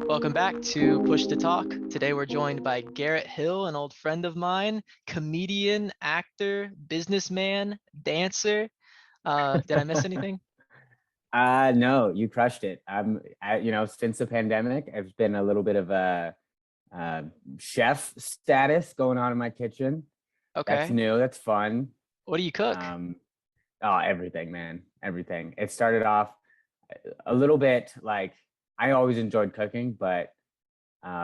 Welcome back to Push to Talk. Today we're joined by Garrett Hill, an old friend of mine, comedian, actor, businessman, dancer. Did I miss anything? No, you crushed it. Since the pandemic, it's been a little bit of a uh, chef status going on in my kitchen. That's Okay. new. That's fun. What do you cook? Um, Everything, man, everything. It started off a little bit like I always enjoyed cooking, but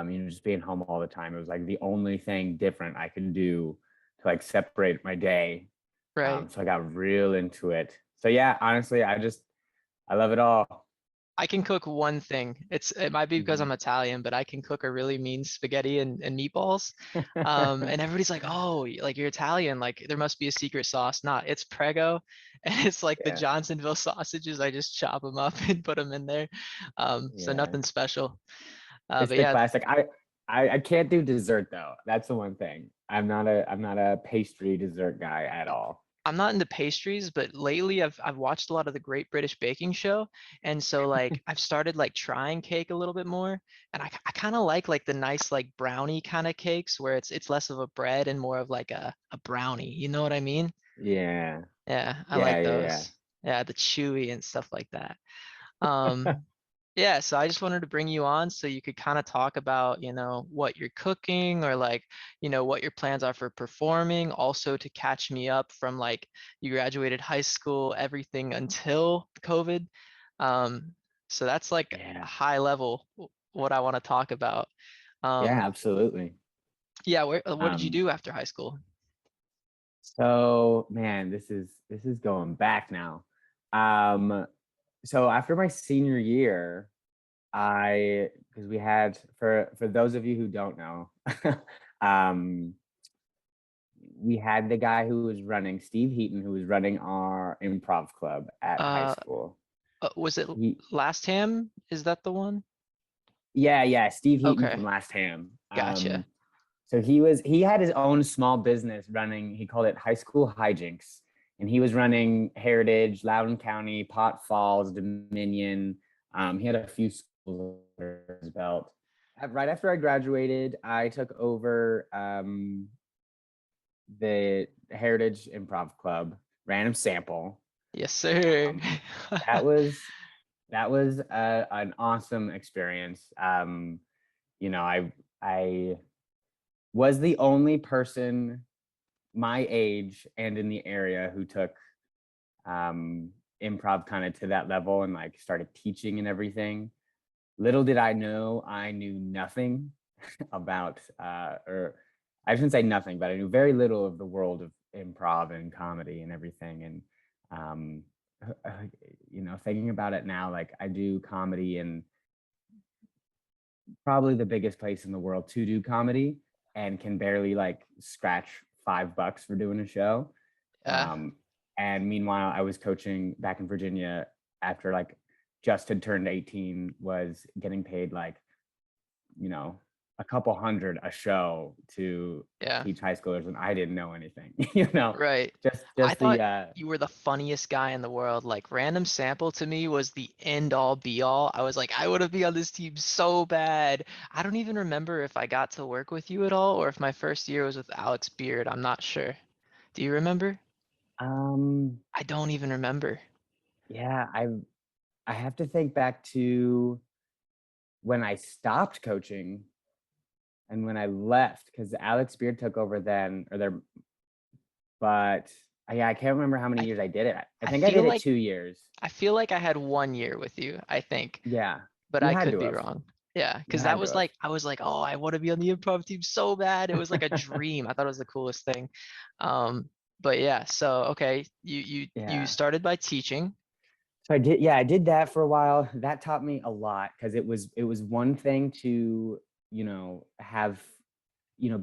just being home all the time, it was like the only thing different I could do to like separate my day. Right. So I got real into it. So yeah, honestly, I love it all. I can cook one thing. It might be because Mhm. I'm Italian, but I can cook a really mean spaghetti and meatballs. And everybody's like, "Oh, like you're Italian, like there must be a secret sauce." Nah, it's Prego, and it's like the Yeah, Johnsonville sausages. I just chop them up and put them in there. So yeah. nothing special. It's But the yeah, classic. I can't do dessert though. That's the one thing. I'm not a pastry dessert guy at all. I'm not into pastries, but lately I've watched a lot of the Great British Baking Show, and so like I've started like trying cake a little bit more, and I kind of like the nice like brownie kind of cakes where it's less of a bread and more of like a brownie. You know what I mean? Yeah, Yeah, I yeah, like yeah, those. Yeah, the chewy and stuff like that. Um, yeah, so I just wanted to bring you on so you could kind of talk about, what you're cooking or like, what your plans are for performing, also to catch me up from like you graduated high school, everything until COVID. Um, so that's like yeah, high level what I want to talk about. yeah. Um, Absolutely. yeah, what did you Um, do after high school? so man, this is going back now. Um, so after my senior year, because we had for those of you who don't know, um, we had the guy who was running Steve Heaton, who was running our improv club at high Uh, school. was it He, Last Ham? Is that the one? yeah, Steve Heaton Okay, from Last Ham. gotcha. So he had his own small business running. He called it High School Hijinks, and he was running Heritage, Loudoun County, Pot Falls, Dominion. He had a few schools under his belt. Right after I graduated, I took over the Heritage Improv Club, random sample. Yes, sir. Um, that was an awesome experience. I was the only person my age and in the area who took um, improv kind of to that level and like started teaching and everything. Little did I know, I knew nothing about, or I shouldn't say nothing, but I knew very little of the world of improv and comedy and everything. And, um, thinking about it now, like I do comedy in probably the biggest place in the world to do comedy and can barely like scratch $5 for doing a show. Yeah. And meanwhile, I was coaching back in Virginia after like just had turned 18, was getting paid like, you know, a couple hundred a show to Yeah. teach high schoolers, and I didn't know anything, you know, Right. just I just the thought you were the funniest guy in the world. Like random sample to me was the end all be all. I was like, I would have been on this team so bad. I don't even remember if I got to work with you at all or if my first year was with Alex Beard. I'm not sure. Do you remember? um I don't even remember. yeah, I have to think back to when I stopped coaching and when I left, because Alex Beard took over then, or there, but yeah, I can't remember how many I years I did it. I I think I feel did it like 2 years. I feel like I had 1 year with you, I think, Yeah, but you I had could to be have. wrong. Yeah, You because that had to was have. like I was like, oh, I want to be on the improv team so bad. It was like a dream. I thought it was the coolest thing. Um, but yeah, so okay, you Yeah. started by teaching. So I did that for a while. That taught me a lot because it was one thing to, have,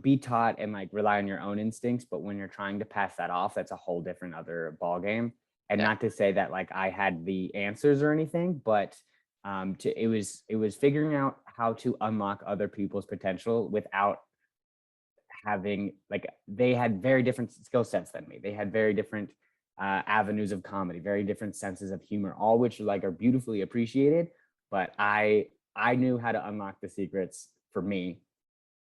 be taught and like rely on your own instincts, but when you're trying to pass that off, that's a whole different other ball game. And Yeah, not to say that like I had the answers or anything, but it was figuring out how to unlock other people's potential without having like they had very different skill sets than me. They had very different avenues of comedy, very different senses of humor, all which like are beautifully appreciated. But I knew how to unlock the secrets for me.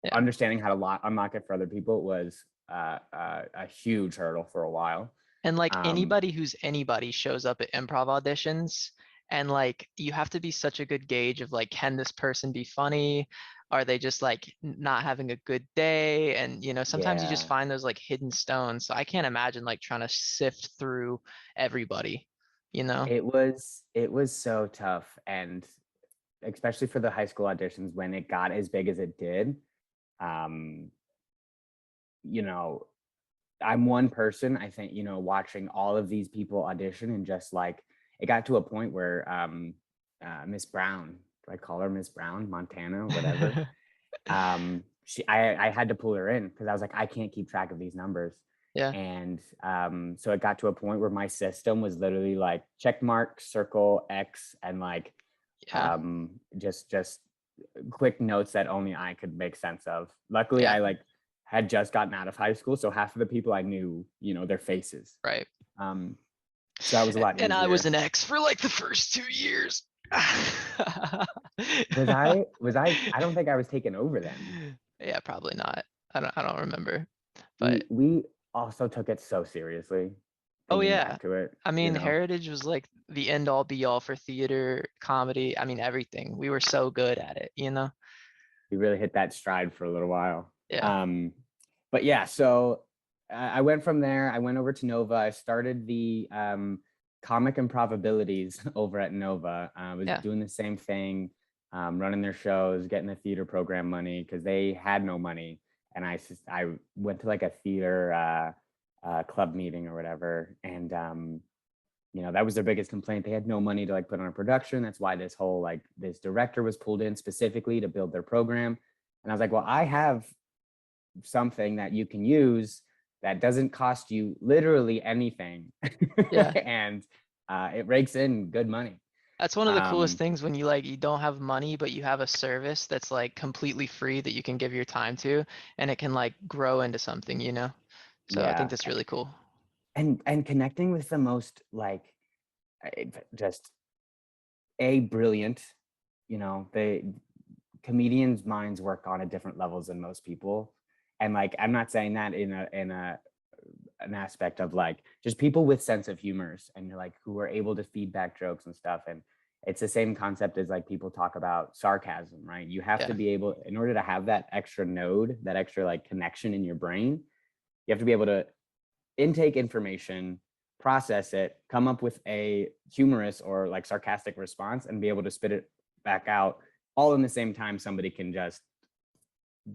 Yeah. Understanding how to unlock it for other people was a huge hurdle for a while. And like Um, anybody who's anybody shows up at improv auditions, and like you have to be such a good gauge of like, can this person be funny? Are they just like not having a good day? And sometimes you just yeah, find those like hidden stones. So I can't imagine like trying to sift through everybody, you know? it was so tough, and especially for the high school auditions when it got as big as it did. Um, you know, I'm one person, I think, watching all of these people audition and just like it got to a point where Miss Brown, do I call her Miss Brown, Montana, whatever? I had to pull her in because I was like, I can't keep track of these numbers. Yeah, And so it got to a point where my system was literally like check mark, circle, X, and like yeah, just quick notes that only I could make sense of. Luckily, yeah, I like had just gotten out of high school, so half of the people I knew, their faces. right. Um, so that was a lot And I was easier. an ex for like the first 2 years. I don't think I was taken over then. Yeah, probably not. I don't remember. We But we also took it so seriously, oh thinking yeah. back to it, I mean, Heritage was like the end all be all for theater, comedy. I mean, everything. We were so good at it, you know? we really hit that stride for a little while. Yeah. Um, but yeah, so I went from there. I went over to Nova. I started the comic improbabilities over at Nova. I was Yeah. doing the same thing, running their shows, getting the theater program money because they had no money. And I went to like a theater club meeting or whatever, and that was their biggest complaint. They had no money to like put on a production. That's why this whole like this director was pulled in specifically to build their program. And I was like, well, I have something that you can use that doesn't cost you literally anything. Yeah. And it rakes in good money. That's one of the coolest Um, things when you don't have money, but you have a service that's like completely free that you can give your time to, and it can like grow into something, you know? So I think yeah. that's really cool. And connecting with the most like just a brilliant, they comedians' minds work on a different levels than most people. And like I'm not saying that in a an aspect of like just people with sense of humors and like who are able to feedback jokes and stuff. And it's the same concept as like people talk about sarcasm, right? You have to Yeah. be able, in order to have that extra node, that extra like connection in your brain, you have to be able to intake information, process it, come up with a humorous or like sarcastic response, and be able to spit it back out all in the same time somebody can just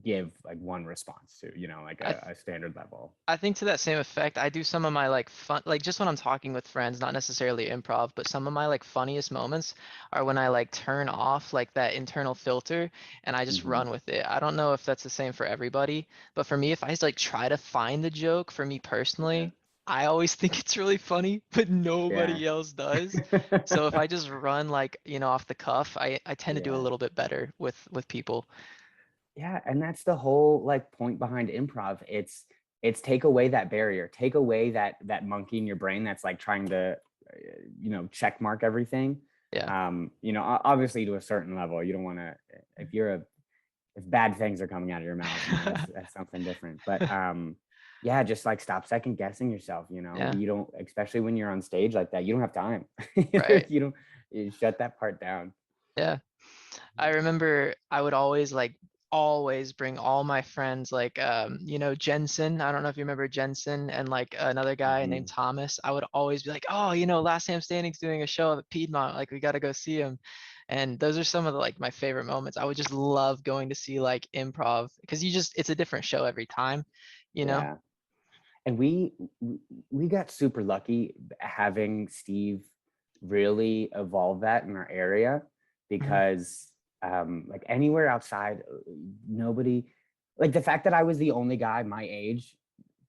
give like one response to, like I a standard level. I think to that same effect, I do some of my like fun, like just when I'm talking with friends, not necessarily improv, but some of my like funniest moments are when I like turn off like that internal filter and I just Hmm. run with it. I don't know if that's the same for everybody, but for me, if I just like try to find the joke for me Yeah. personally, I always think it's really funny, but Yeah. nobody else does. So if I just run like, off the cuff, I tend to do a Yeah. little bit better with people. Yeah, and that's the whole like point behind improv. It's take away that barrier, take away that monkey in your brain that's like trying to check mark everything. Yeah. Obviously to a certain level, you don't want to, if bad things are coming out of your mouth, that's something different. But yeah, just like stop second guessing yourself, Yeah. you don't, especially when you're on stage like that, you don't have time. Right. You don't, you shut that part down. Yeah. I remember I would always bring all my friends like Jensen. I don't know if you remember Jensen and like another guy named Mhm. Thomas. I would always be like, "Oh, Last Sam Standing's doing a show at Piedmont. Like we got to go see him." And those are some of the like my favorite moments. I would just love going to see like improv because it's a different show every time, you know? Yeah. And we got super lucky having Steve really evolve that in our area, Mhm. because like anywhere outside, nobody, like the fact that I was the only guy my age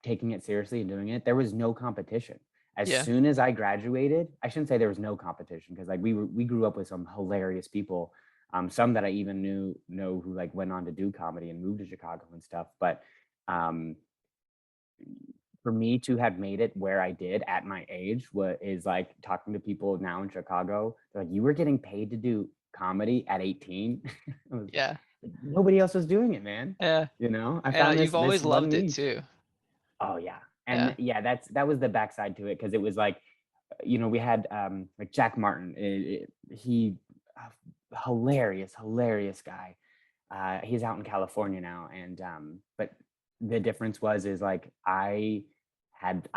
taking it seriously and doing it, there was no competition. As Yeah. soon as I graduated, I shouldn't say there was no competition, because like we grew up with some hilarious people, some that I even know who like went on to do comedy and moved to Chicago and stuff. But um for me to have made it where I did at my age, what is like talking to people now in Chicago, they're like, you were getting paid to do comedy at 18. I was- Yeah. Nobody else was doing it, man. Yeah. You know, I And found you've this always one loved it niche. too. Oh yeah. And Yeah. yeah, that was the backside to it, because it was like, we had like Jack Martin. He hilarious guy. He's out in California now, and but the difference is like I found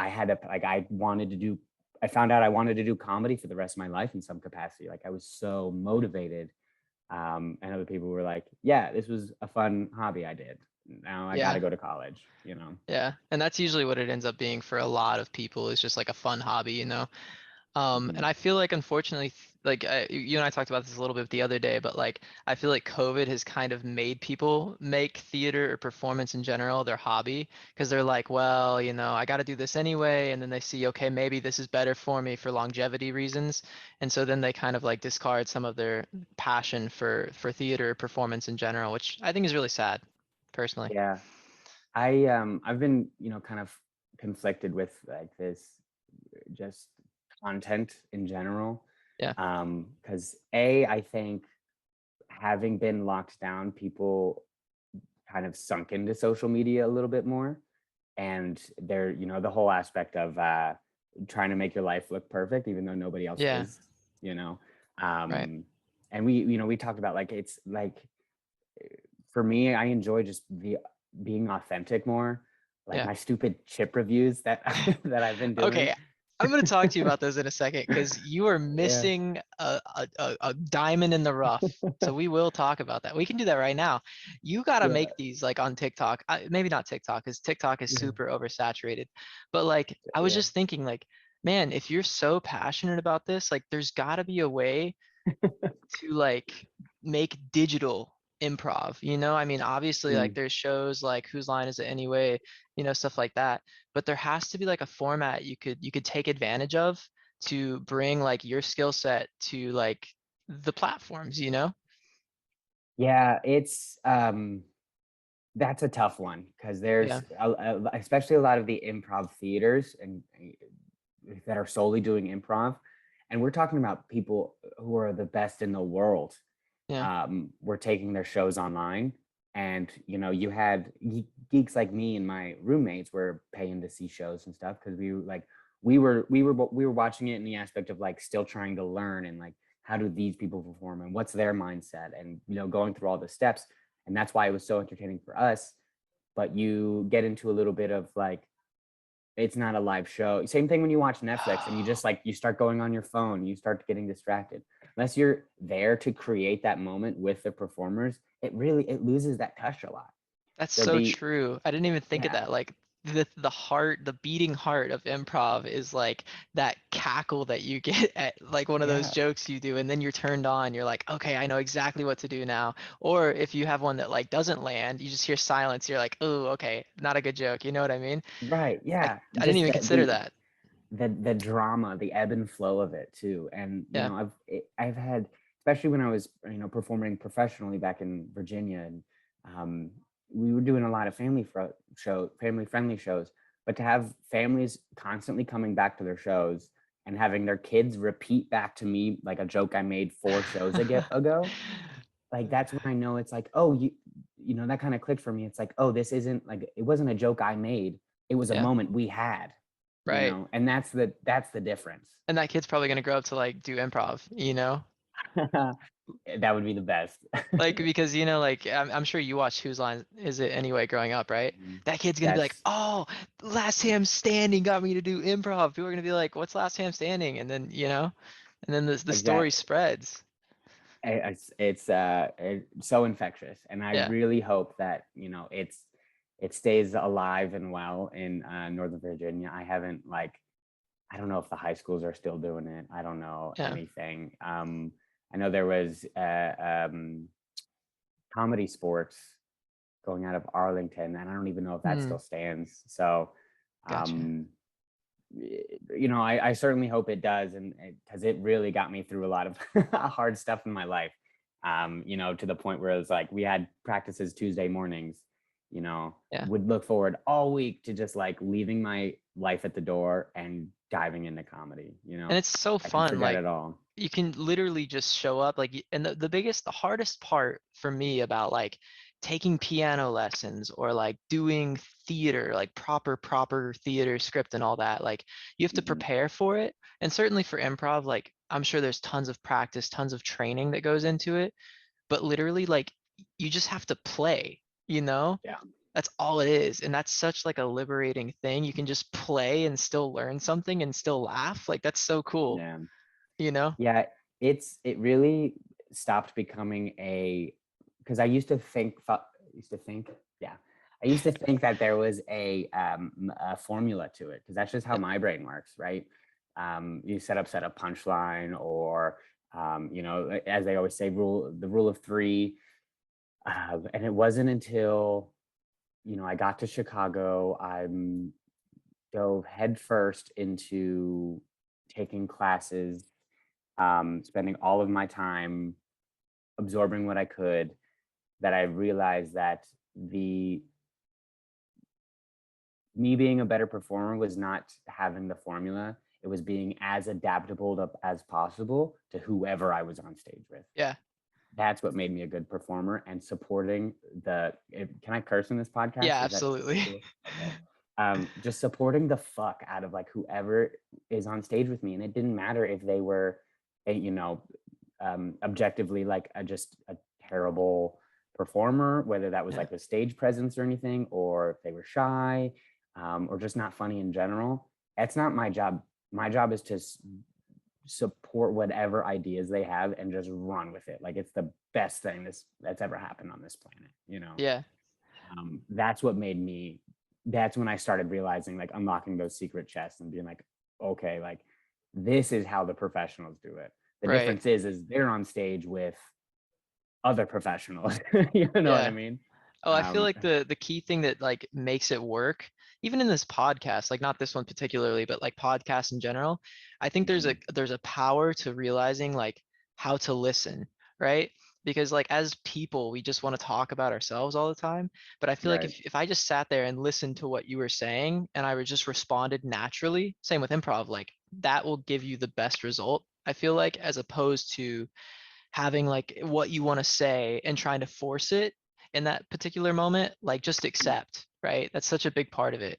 out I wanted to do comedy for the rest of my life in some capacity. Like I was so motivated. And other people were like, yeah, this was a fun hobby I did. Now I got to Yeah. go to college. Yeah. And that's usually what it ends up being for a lot of people is just like a fun hobby, you know? And Mhm. I feel like unfortunately, like you and I talked about this a little bit the other day, but like I feel like COVID has kind of made people make theater or performance in general their hobby because they're like, well, you know, I got to do this anyway, and then they see, okay, maybe this is better for me for longevity reasons, and so then they kind of like discard some of their passion for theater or performance in general, which I think is really sad, personally. Yeah. I've been, kind of conflicted with like this just content in general. Yeah. Because I think having been locked down, people kind of sunk into social media a little bit more. And they're, the whole aspect of trying to make your life look perfect, even though nobody else Yeah. is, you know. Right. And we talked about like, it's like, for me, I enjoy just being authentic more. Like Yeah. my stupid chip reviews that that I've been doing. Okay, I'm gonna talk to you about those in a second because you are Yeah. missing a diamond in the rough. So we will talk about that. We can do that right now. You gotta Yeah. make these like on TikTok. Maybe not TikTok because TikTok is Yeah. super oversaturated. But like, I was Yeah. just thinking, like, man, if you're so passionate about this, like, there's gotta be a way to like make digital improv, you know? I mean, obviously like Mm. there's shows like Whose Line Is It Anyway, you know, stuff like that. But there has to be like a format you could take advantage of to bring like your skill set to like the platforms, you know? Yeah, it's that's a tough one, because Yeah. there's especially a lot of the improv theaters and that are solely doing improv, and we're talking about people who are the best in the world. Yeah. Were taking their shows online, and you had geeks like me and my roommates were paying to see shows and stuff, because we were watching it in the aspect of like still trying to learn, and like how do these people perform and what's their mindset, and going through all the steps. And that's why it was so entertaining for us. But you get into a little bit of like, it's not a live show. Same thing when you watch Netflix and you just like, you start going on your phone, you start getting distracted. Unless you're there to create that moment with the performers, it loses that touch a lot. That's So so true. I didn't even think of yeah, that. Like the heart, the beating heart of improv is like that cackle that you get at like one of those yeah, jokes you do, and then you're turned on. You're like, okay, I know exactly what to do now. Or if you have one that like doesn't land, you just hear silence. You're like, oh, okay, not a good joke. You know what I mean? right, I yeah. I didn't Just even the consider the that. the drama, the ebb and flow of it too. And Yeah. I've had, especially when I was performing professionally back in Virginia, and um, we were doing a lot of family friendly shows. But to have families constantly coming back to their shows and having their kids repeat back to me like a joke I made 4 shows ago, like that's when I know it's like, oh, that kind of clicked for me. It's like, oh, this isn't like, it wasn't a joke I made. It was a Yeah. moment we had, Right. and that's the difference. And that kid's probably gonna grow up to like do improv, you know? That would be the best. Like, because you know, like I'm sure you watched Whose Line Is It Anyway growing up, right? Mhm. That kid's gonna be like, That's "Oh, Last Ham Standing got me to do improv." People are gonna be like, "What's Last Ham Standing?" And then and then the story exact. spreads. It's so infectious, and I Yeah, really hope that it stays alive and well in Northern Virginia. I don't know if the high schools are still doing it. I don't know yeah. anything. I know there was Comedy Sports going out of Arlington, and I don't even know if that Hmm, still stands. So, gotcha. um, I certainly hope it does, and because it really got me through a lot of hard stuff in my life. To the point where it was like we had practices Tuesday mornings, Yeah. would look forward all week to just like leaving my life at the door and diving into comedy. And it's so I can fun, forget like, it all. you can literally just show up, like, and the hardest part for me about, like, taking piano lessons or, like, doing theater, like, proper theater script and all that, like, you have to Mhm. prepare for it, and certainly for improv, like, I'm sure there's tons of practice, tons of training that goes into it, but literally, like, you just have to play, you know? Yeah. That's all it is, and that's such, like, a liberating thing. You can just play and still learn something and still laugh, like, that's so cool, Yeah. you know? Yeah, it really stopped becoming a, because I used to think, yeah, I used to think that there was a formula to it, because that's just how Yeah, my brain works, right? You set a punchline, or as they always say, the rule of three. And it wasn't until I got to Chicago, I dove headfirst into taking classes, spending all of my time absorbing what I could, that I realized that the me being a better performer was not having the formula. It was being as adaptable as possible to whoever I was on stage with. yeah, That's what made me a good performer, and supporting can I curse in this yeah, podcast? Is that absolutely. cool? Okay. Just supporting the fuck out of like whoever is on stage with me. And it didn't matter if they were, a, you know, objectively like just a terrible performer, whether that was Yeah, like the stage presence or anything, or if they were shy, or just not funny in general. That's not my job. My job is to support whatever ideas they have and just run with it. Like it's the best thing that's ever happened on this planet. yeah, That's what made me, that's when I started realizing, like, unlocking those secret chests and being like, okay, like this is how the professionals do it. The right. difference is they're on stage with other professionals. You know what I Yeah. mean? Oh, I feel um like the key thing that, like, makes it work, even in this podcast, like, not this one particularly, but, like, podcasts in general, I think mhm, there's a power to realizing, like, how to listen, right? Because, like, as people, we just wanna talk about ourselves all the time, but I feel like right. if I just sat there and listened to what you were saying and I would just responded naturally, same with improv, like, that will give you the best result, I feel like, as opposed to having, like, what you wanna say and trying to force it in that particular moment, like, just accept, right? That's such a big part of it.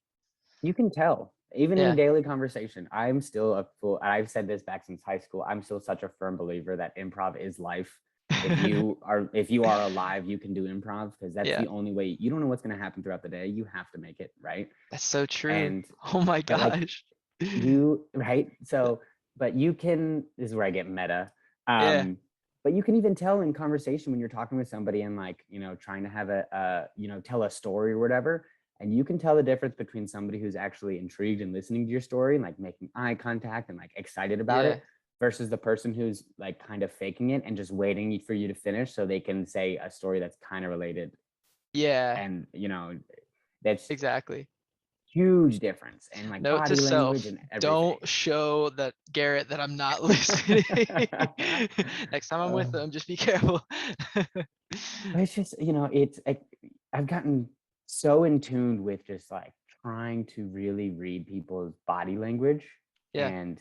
You can tell, even in Yeah. daily conversation. I'm still a full, I've said this back since high school. I'm still such a firm believer that improv is life. If you are alive, you can do improv, because that's Yeah, the only way. You don't know what's going to happen throughout the day. You have to make it, right? that's so true. And Oh my but like gosh. right? So, but you can, this is where I get meta. Yeah, Um, but you can even tell in conversation when you're talking with somebody and like, trying to have tell a story or whatever. And you can tell the difference between somebody who's actually intrigued and listening to your story and like making eye contact and like excited about yeah, it, versus the person who's like kind of faking it and just waiting for you to finish so they can say a story that's kind of related. yeah, And, that's exactly. huge difference, and like Note to body language self, and everything. don't show that Garrett that I'm not listening. Next time I'm with Uh, him, just be careful. but it's just, it's like I've gotten so in tune with just like trying to really read people's body language, Yeah, and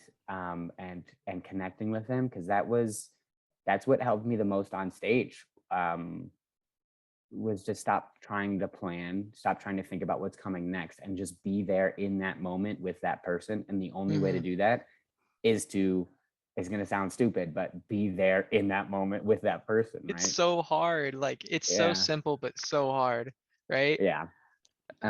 connecting with them, because that's what helped me the most on stage. Was just stop trying to plan, stop trying to think about what's coming next, and just be there in that moment with that person. And the only way to mhm. do that is to, it's going to sound stupid, but be there in that moment with that person, It's right? so hard, like, it's so Yeah. simple, but so hard, right? Yeah,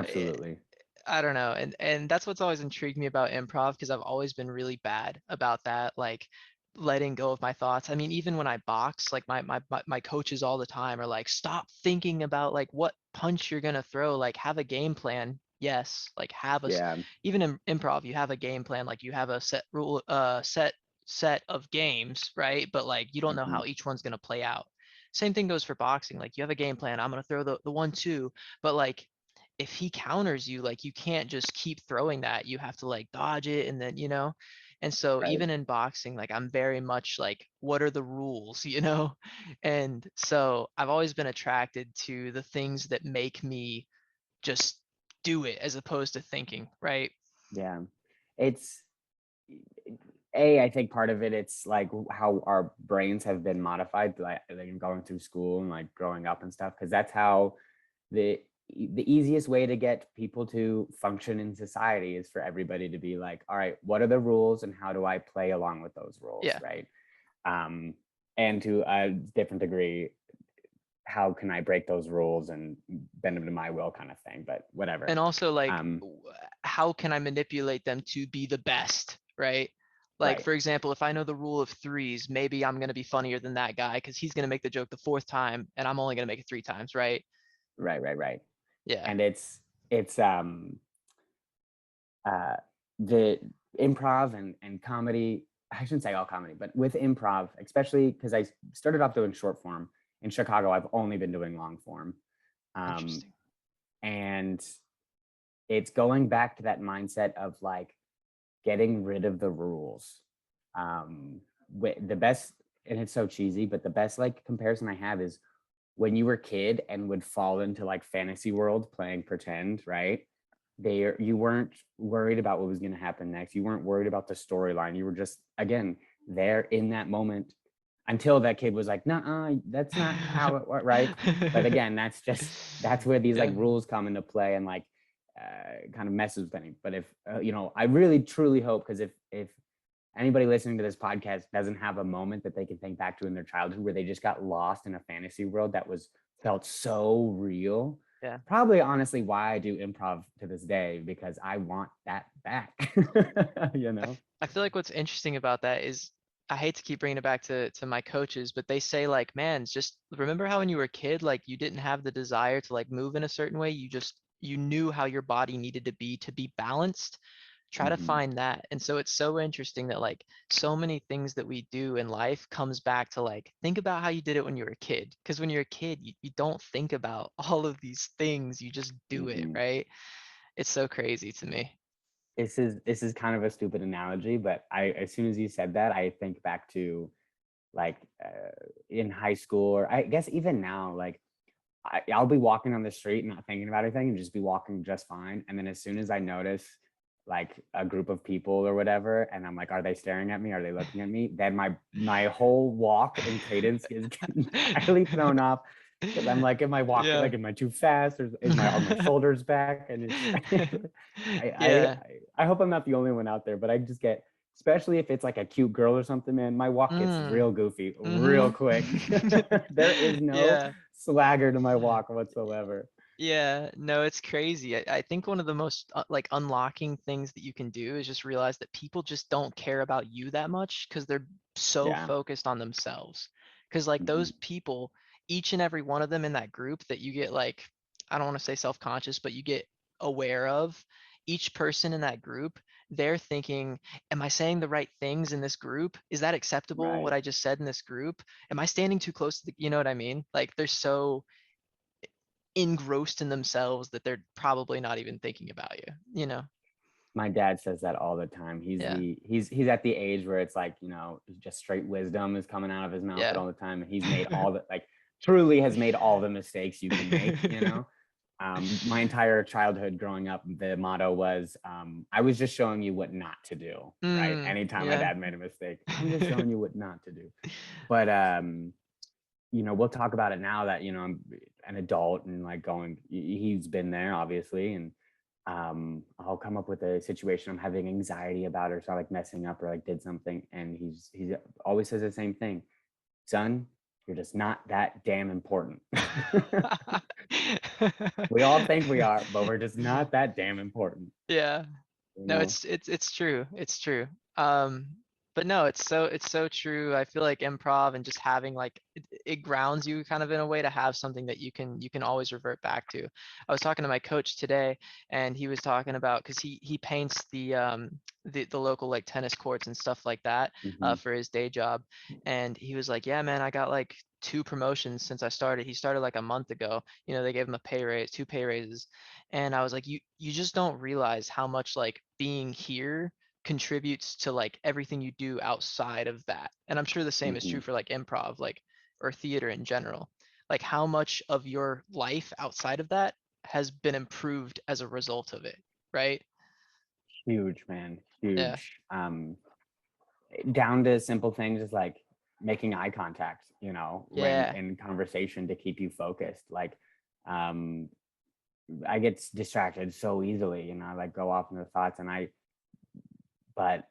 Eh, absolutely. I don't know, and that's what's always intrigued me about improv because 'cause I've always been really bad about that, like, letting go of my thoughts. I mean, even when I box, like, my coaches all the time are like, "Stop thinking about, like, what punch you're gonna throw, like, have a game plan." Yes, like, have a s Yeah. even in improv, you have a game plan, like, you have a set of games, right? But, like, you don't know Mhm. how each one's gonna play out. Same thing goes for boxing, like, you have a game plan, "I'm gonna throw the 1-2," but, like, if he counters you, like, you can't just keep throwing that. You have to, like, dodge it and then, and so Right. even in boxing, like, I'm very much like, what are the rules, you know? And so I've always been attracted to the things that make me just do it as opposed to thinking, right? Yeah. It's I think part of it, it's like how our brains have been modified, like going through school and like growing up and stuff, because that's how the easiest way to get people to function in society is for everybody to be like, all right, what are the rules and how do I play along with those rules, Yeah. right? um and to a different degree, how can I break those rules and bend them to my will, kind of thing, but whatever. And also like um how can I manipulate them to be the best, right? Like right, for example, if I know the rule of threes, maybe I'm going to be funnier than that guy because he's going to make the joke the fourth time and I'm only going to make it three times, right? right. Yeah. And it's uh the improv and comedy, I shouldn't say all comedy, but with improv, especially because I started off doing short form. In Chicago, I've only been doing long form. um Interesting. and it's going back to that mindset of like getting rid of the rules. The best, and it's so cheesy, but the best like comparison I have is when you were a kid and would fall into like fantasy world playing pretend, right? You weren't worried about what was going to happen next. You weren't worried about the storyline. You were just, again, there in that moment, until that kid was like, nah, that's not how it, right? But again, that's where these like Yeah. rules come into play and like kind of messes with anything. But if I really truly hope, because if anybody listening to this podcast doesn't have a moment that they can think back to in their childhood where they just got lost in a fantasy world that was felt so real, Yeah. probably honestly why I do improv to this day, because I want that back. you know I feel like what's interesting about that is I hate to keep bringing it back to my coaches, but they say like, man, just remember how when you were a kid, like you didn't have the desire to like move in a certain way. You knew how your body needed to be balanced. Try to hmm find that. And so it's so interesting that like so many things that we do in life comes back to like think about how you did it when you were a kid. Because when you're a kid, you don't think about all of these things. You just do it, hmm right? It's so crazy to me. this is kind of a stupid analogy, but I as soon as you said that, I think back to like in high school, or I guess even now, like I'll be walking on the street not thinking about anything and just be walking just fine. And then as soon as I notice like a group of people or whatever, and I'm like, are they staring at me? Are they looking at me? Then my whole walk and cadence is entirely thrown off, because I'm like, am I walking? Yeah. Like, am I too fast? Or are my shoulders back? And it's I, I Yeah. I hope I'm not the only one out there, but I just get, especially if it's like a cute girl or something, man, my walk gets Mm. real goofy real Mhm. quick. There is no Yeah. swagger to my walk whatsoever. Yeah. No, it's crazy. I think one of the most like unlocking things that you can do is just realize that people just don't care about you that much because they're so Yeah. focused on themselves. Because like hmm those people, each and every one of them in that group that you get like, I don't want to say self-conscious, but you get aware of, each person in that group, they're thinking, am I saying the right things in this group? Is that acceptable what Right. I just said in this group? Am I standing too close to you know what I mean? Like they're so engrossed in themselves that they're probably not even thinking about you, you know? My dad says that all the time. Yeah. He's at the age where it's like, just straight wisdom is coming out of his mouth at Yeah. all the time. And he's made all the, like, truly has made all the mistakes you can make. My entire childhood growing up, the motto was, I was just showing you what not to do, right? Mm, Anytime my yeah. dad made a mistake, I'm just showing you what not to do. But we'll talk about it now that, I'm an adult and like he's been there obviously. And I'll come up with a situation I'm having anxiety about, or so like messing up or like did something. And he always says the same thing: son, you're just not that damn important. We all think we are, but we're just not that damn important, Yeah. you No, know? it's true. It's true. But no, it's so true. I feel like improv and just having like it grounds you kind of in a way to have something that you can always revert back to. I was talking to my coach today and he was talking about because he paints the local like tennis courts and stuff like that hmm for his day job. And he was like, yeah, man, I got like two promotions since I started. He started like a month ago. You know, they gave him a pay raise, two pay raises. And I was like, you just don't realize how much like being here contributes to like everything you do outside of that. And I'm sure the same is hmm true for like improv, like or theater in general. Like how much of your life outside of that has been improved as a result of it, right? Huge, man, Yeah. huge. Down to simple things as like making eye contact, Yeah. in conversation to keep you focused. Like, um, I get distracted so easily, like go off into thoughts, but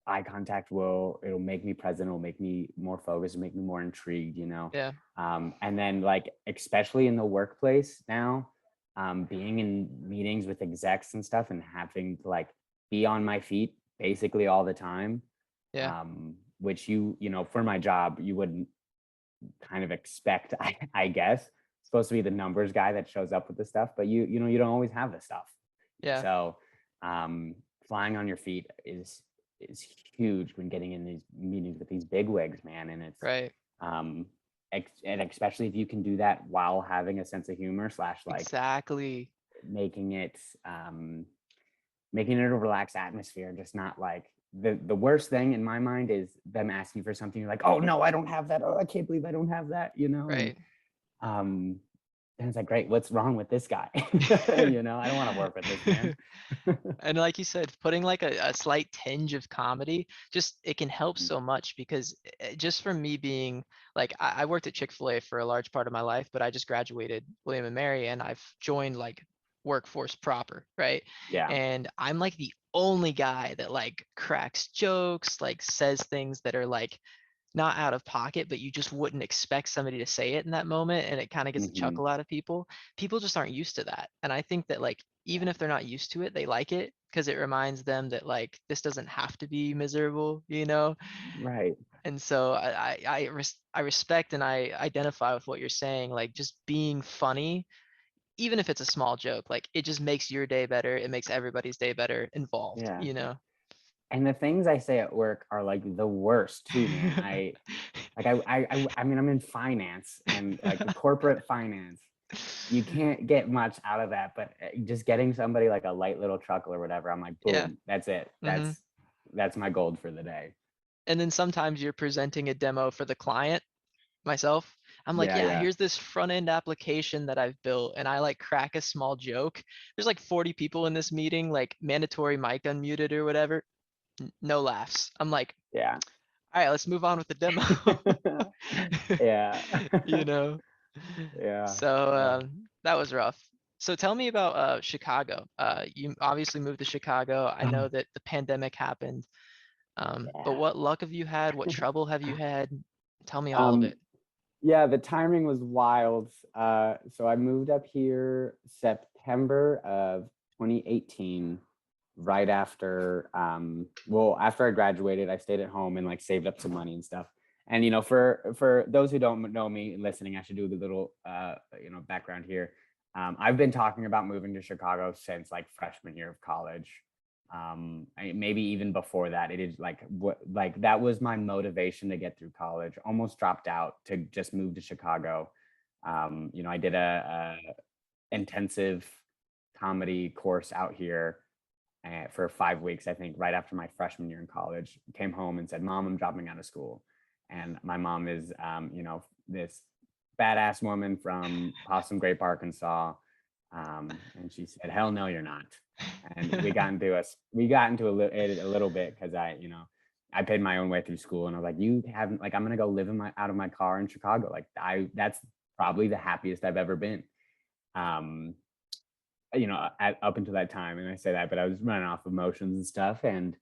eye contact it'll make me present, it'll make me more focused, make me more intrigued, Yeah. and then like especially in the workplace now, being in meetings with execs and stuff and having to like be on my feet basically all the time, Yeah. which for my job you wouldn't kind of expect. I guess supposed to be the numbers guy that shows up with the stuff, but you don't always have the stuff. Yeah. So flying on your feet is huge when getting in these meetings with these big wigs, man. And it's Right. um and especially if you can do that while having a sense of humor slash like Exactly. making it um making it a relaxed atmosphere, just not like the worst thing in my mind is them asking for something. You're like, oh no, I don't have that. Oh, I can't believe I don't have that, and Right. um and it's like, great, what's wrong with this guy? I don't want to work with this man. And like you said, putting like a slight tinge of comedy, just it can help so much because just from me being like, I worked at Chick-fil-A for a large part of my life, but I just graduated William and Mary and I've joined like workforce proper, right? Yeah. And I'm like the only guy that like cracks jokes, like says things that are like not out of pocket, but you just wouldn't expect somebody to say it in that moment, and it kind of gets a Hmm. chuckle out of people. People just aren't used to that. And I think that like even if they're not used to it, they like it because it reminds them that like this doesn't have to be miserable, you know? Right. And so I respect and I identify with what you're saying, like just being funny, even if it's a small joke, like it just makes your day better. It makes everybody's day better involved, Yeah. you know? And the things I say at work are like the worst too, man. I mean, I'm in finance and like corporate finance. You can't get much out of that, but just getting somebody like a light little chuckle or whatever, I'm like, Yeah. boom, that's it. Hmm. That's my gold for the day. And then sometimes you're presenting a demo for the client, myself. I'm like, Yeah, yeah, yeah. here's this front end application that I've built. And I like crack a small joke. There's like 40 people in this meeting, like mandatory mic unmuted or whatever. No laughs. I'm like, Yeah. all right, let's move on with the demo. Yeah. You know? Yeah. So that was rough. So tell me about Chicago. You obviously moved to Chicago. I know that the pandemic happened. But Yeah. what luck have you had? What trouble have you had? Tell me all of Um, it. yeah, the timing was wild. So I moved up here September of 2018, right after after I graduated. I stayed at home and like saved up some money and stuff. And for those who don't know me and listening, I should do the little background here. I've been talking about moving to Chicago since like freshman year of college. Maybe even before that. It is like that was my motivation to get through college. Almost dropped out to just move to Chicago. I did a intensive comedy course out here for 5 weeks, I think, right after my freshman year in college. Came home and said, "Mom, I'm dropping out of school." And my mom is this badass woman from Possum Grape, Arkansas. And she said, "Hell no, you're not." And we got into a little bit because I paid my own way through school, and I was like, "You haven't, like, I'm gonna go live out of my car in Chicago." Like, that's probably the happiest I've ever been. Um, up until that time, and I say that, but I was running off emotions and stuff, and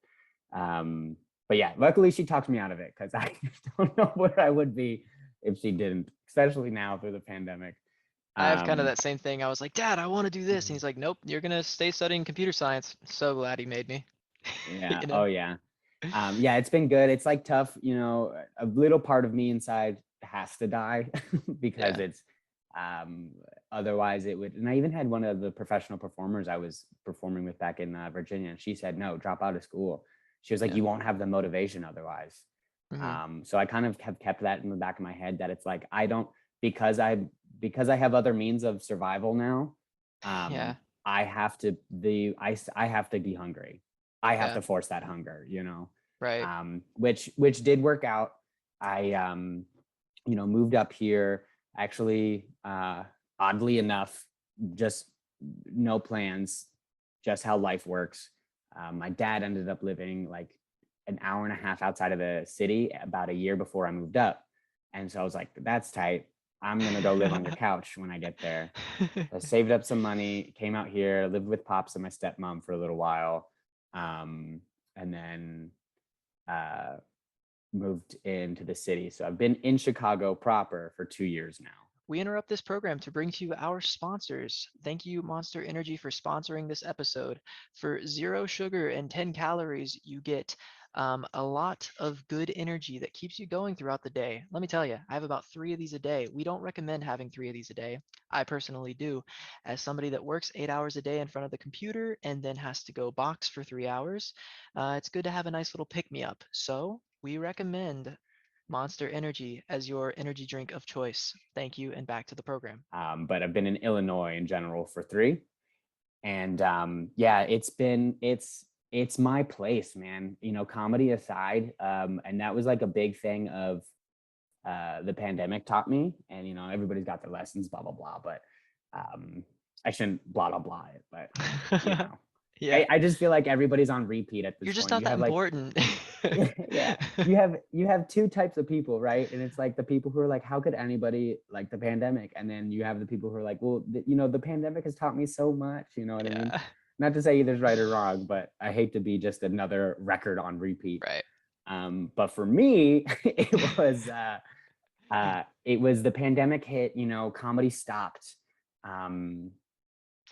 but yeah, luckily she talked me out of it because I just don't know where I would be if she didn't, especially now through the pandemic. I have kind of Um, that same thing. I was like, Dad, I want to do this. And he's like, Nope, you're gonna stay studying computer science. So glad he made me. yeah, You know? oh yeah. Yeah, it's been good. It's like tough, a little part of me inside has to die because Yeah. it's um otherwise it would. And I even had one of the professional performers I was performing with back in Virginia, and she said, "No, drop out of school." She was like, Yeah. "You won't have the motivation otherwise." Hmm. So I kind of have kept that in the back of my head, that it's like I don't, because I have other means of survival now. Yeah. I have to I have to be hungry. I have Yeah. to force that hunger, Right. which did work out. I moved up here actually, oddly enough, just no plans, just how life works. My dad ended up living like an hour and a half outside of the city about a year before I moved up. And so I was like, that's tight. I'm going to go live on your couch when I get there. I saved up some money, came out here, lived with Pops and my stepmom for a little while. And then moved into the city. So I've been in Chicago proper for 2 years now. We interrupt this program to bring to you our sponsors. Thank you, Monster Energy, for sponsoring this episode. For 0 sugar and 10 calories, you get a lot of good energy that keeps you going throughout the day. Let me tell you, I have about 3 of these a day. We don't recommend having 3 of these a day. I personally do. As somebody that works 8 hours a day in front of the computer and then has to go box for 3 hours, it's good to have a nice little pick-me-up. So we recommend Monster Energy as your energy drink of choice. Thank you, and back to the program. But I've been in Illinois in general for 3. And yeah, it's my place, man. You know, comedy aside, and that was like a big thing of the pandemic taught me. And you know, everybody's got their lessons, blah blah blah. But I shouldn't blah blah blah it, but you know, Yeah, I just feel like everybody's on repeat at this you're just point. not You that have like important. yeah, you have 2 types of people, right? And it's like the people who are like, how could anybody like the pandemic? And then you have the people who are like, well, you know, the pandemic has taught me so much, you know what I mean? Yeah, Not to say either's right or wrong, but I hate to be just another record on repeat. right. But for me, it was the pandemic hit, you know, comedy stopped. Um,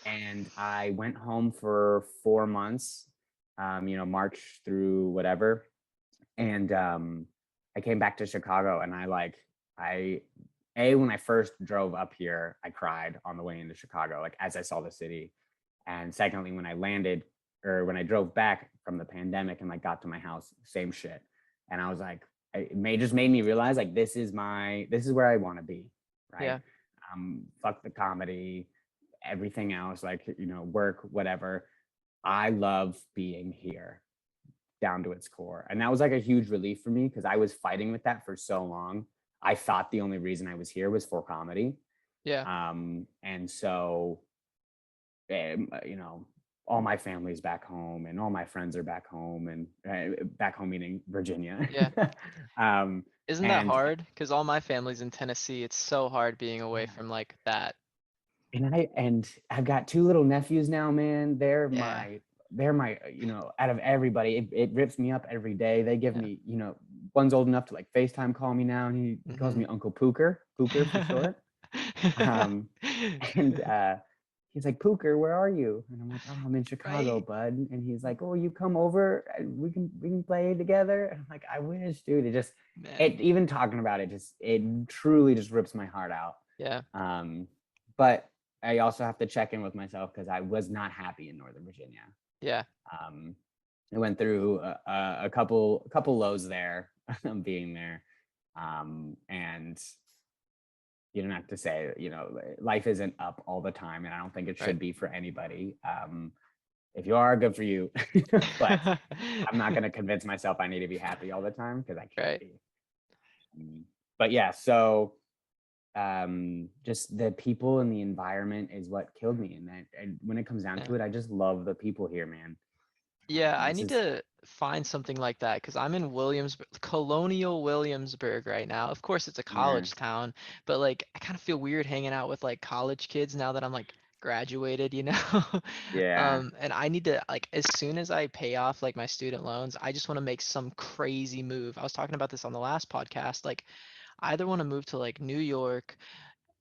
and I went home for 4 months, you know, March through whatever. And I came back to Chicago, and when I first drove up here, I cried on the way into Chicago, like as I saw the city. And secondly, when I landed or when I drove back from the pandemic and like got to my house, same shit. And I was like, just made me realize like this is where I want to be, right? Yeah, Fuck the comedy, everything else, like, you know, work, whatever. I love being here down to its core. And that was like a huge relief for me because I was fighting with that for so long. I thought the only reason I was here was for comedy. yeah, And so, you know, all my family's back home and all my friends are back home, and back home meaning Virginia. yeah. um, Isn't that and hard? Because all my family's in Tennessee. It's so hard being away yeah, from like that. and I've got 2 little nephews now, man. Yeah, They're my, you know, out of everybody, it rips me up every day. They give yeah. me, you know, one's old enough to like FaceTime call me now, and he calls Hmm. me Uncle Pooker for short. Um, and he's like, Pooker, where are you? And I'm like, oh, I'm in Chicago, Right, bud. And he's like, oh, you come over, we can play together. And I'm like, I wish, dude. man. It even talking about it, it truly just rips my heart out. Yeah, But I also have to check in with myself because I was not happy in Northern Virginia. yeah, Um, I went through a couple lows there, being there, and you don't have to say, you know, life isn't up all the time, and I don't think it right. should be for anybody. If you are, good for you, but I'm not going to convince myself I need to be happy all the time because I can't Right. be. But yeah, so just the people and the environment is what killed me, and when it comes down Yeah. to it, I just love the people here, man. Yeah, I This need is to find something like that because I'm in Colonial Williamsburg right now. Of course, it's a yeah. college town, but like I kind of feel weird hanging out with like college kids now that I'm like graduated, you know? Yeah. And I need to like as soon as I pay off like my student loans, I just want to make some crazy move. I was talking about this on the last podcast. Like I either want to move to like New York,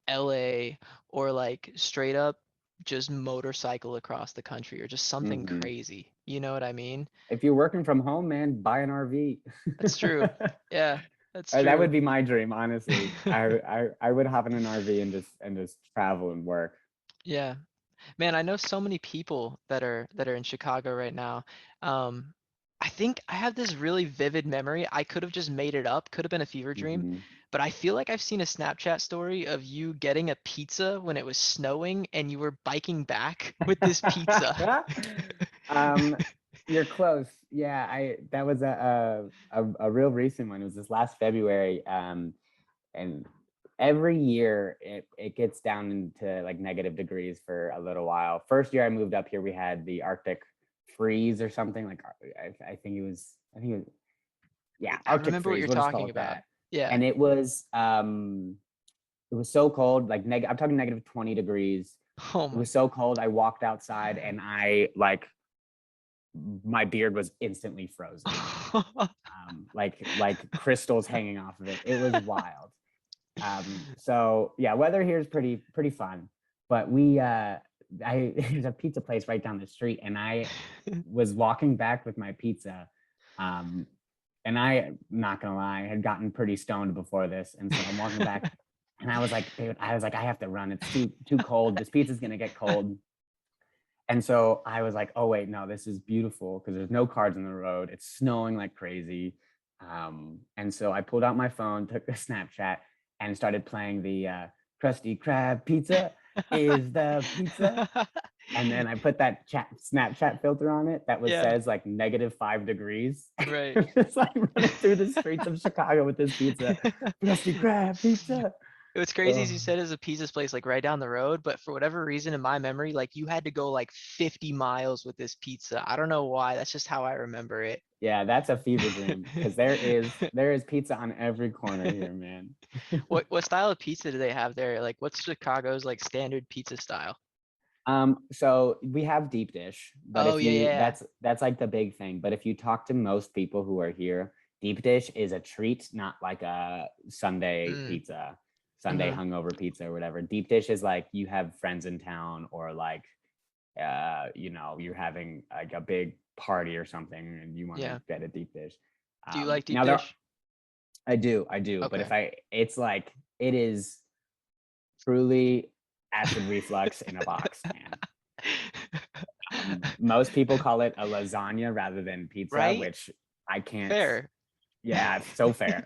LA, or like straight up just motorcycle across the country or just something Hmm. crazy. You know what I mean? If you're working from home, man, buy an RV. That's true. Yeah, that's That true. would be my dream, honestly. I would hop in an RV and just travel and work. Yeah. Man, I know so many people that are in Chicago right now. Um, I think I have this really vivid memory. I could have just made it up, could have been a fever dream, Hmm. but I feel like I've seen a Snapchat story of you getting a pizza when it was snowing and you were biking back with this pizza. um, you're close. Yeah, I that was a real recent one. It was this last February. And every year it gets down into like negative degrees for a little while. First year I moved up here, we had the Arctic freeze or something like I think it was yeah, I Arctic remember what freeze. you're We'll just call talking it about. that. Yeah. And it was so cold, like I'm talking negative 20 degrees. Oh It my. was so cold. I walked outside and I like my beard was instantly frozen. Like crystals hanging off of it. It was wild. So yeah, weather here is pretty fun. But there's a pizza place right down the street, and I was walking back with my pizza. Um, and I, not gonna lie, had gotten pretty stoned before this. And so I'm walking back and I was like, dude, I have to run. It's too cold. This pizza's gonna get cold. And so I was like, oh wait, no, this is beautiful because there's no cars on the road. It's snowing like crazy. And so I pulled out my phone, took a Snapchat, and started playing the Krusty Krab pizza is the pizza. And then I put that Snapchat filter on it that was Yeah, says like -5 degrees. right. Just like running through the streets of Chicago with this pizza, Krusty Krab pizza. What's crazy is you Oh. said is a pizza place like right down the road, but for whatever reason in my memory, like you had to go like 50 miles with this pizza. I don't know why. That's just how I remember it. Yeah, that's a fever dream because there is pizza on every corner here, man. What style of pizza do they have there? Like what's Chicago's like standard pizza style? So we have deep dish, but Oh if yeah, you yeah. that's like the big thing. But if you talk to most people who are here, deep dish is a treat, not like a Sunday Mm, pizza, Sunday mm-hmm. hungover pizza or whatever. Deep dish is like you have friends in town or like you're having like a big party or something and you want to Yeah. get a deep dish. Do you like deep Now there dish? I do, but Okay. it's like it is truly acid reflux in a box, man. Most people call it a lasagna rather than pizza, Right? which I can't. Fair. Yeah, it's so fair.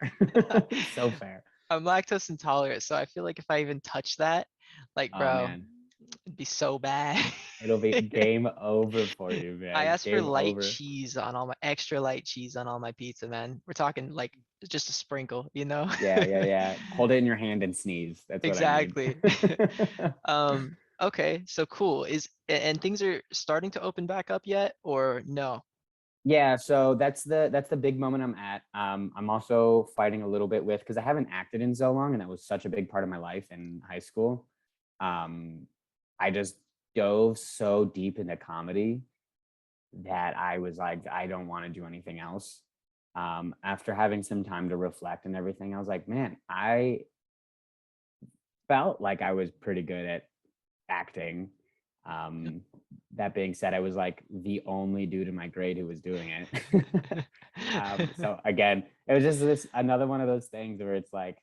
So fair. I'm lactose intolerant, so I feel like if I even touch that, like, Oh bro, man, it'd be so bad. it'll be game over for you, I man. asked for Game light over. cheese on all my extra light cheese on all my pizza, man. We're talking like just a sprinkle, you know? Yeah, yeah, yeah. Hold it in your hand and sneeze. That's what I need. Exactly. Okay, so cool. And things are starting to open back up yet or no? Yeah, so that's the big moment I'm at. I'm also fighting a little bit with because I haven't acted in so long, and that was such a big part of my life in high school. Um, I just dove so deep into comedy that I was like, I don't want to do anything else. After having some time to reflect and everything, I was like, man, I felt like I was pretty good at acting. Um, that being said, I was like the only dude in my grade who was doing it. So again, it was just this another one of those things where it's like,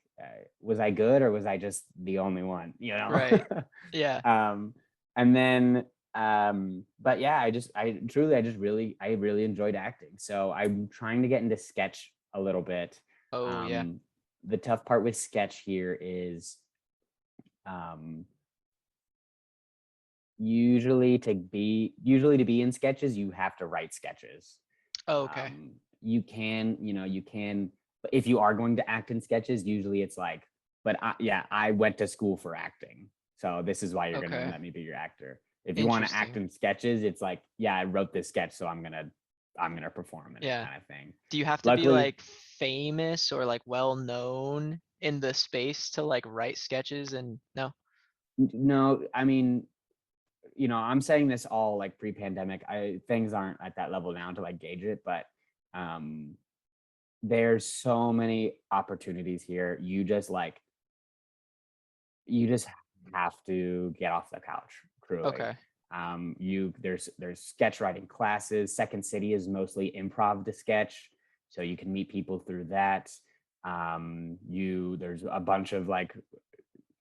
was I good or was I just the only one? You know. Right. Yeah. And then, but yeah, I really enjoyed acting. So I'm trying to get into sketch a little bit. Oh, yeah. Um, the tough part with sketch here is um usually to be in sketches you have to write sketches. Oh, okay. You can but if you are going to act in sketches usually it's like yeah, I went to school for acting, so this is why you're going to Okay. let me be your actor. If you want to act Interesting. in sketches it's like, yeah, I wrote this sketch so I'm going to perform in it Yeah. kind of thing. Do you have to be Luckily, like famous or like well known in the space to like write sketches and no? no, I mean, I'm saying this all like pre-pandemic. I Things aren't at that level now to like gauge it, but um there's so many opportunities here. You just have to get off the couch, truly. Okay. You there's sketch writing classes. Second City is mostly improv to sketch, so you can meet people through that. You There's a bunch of like,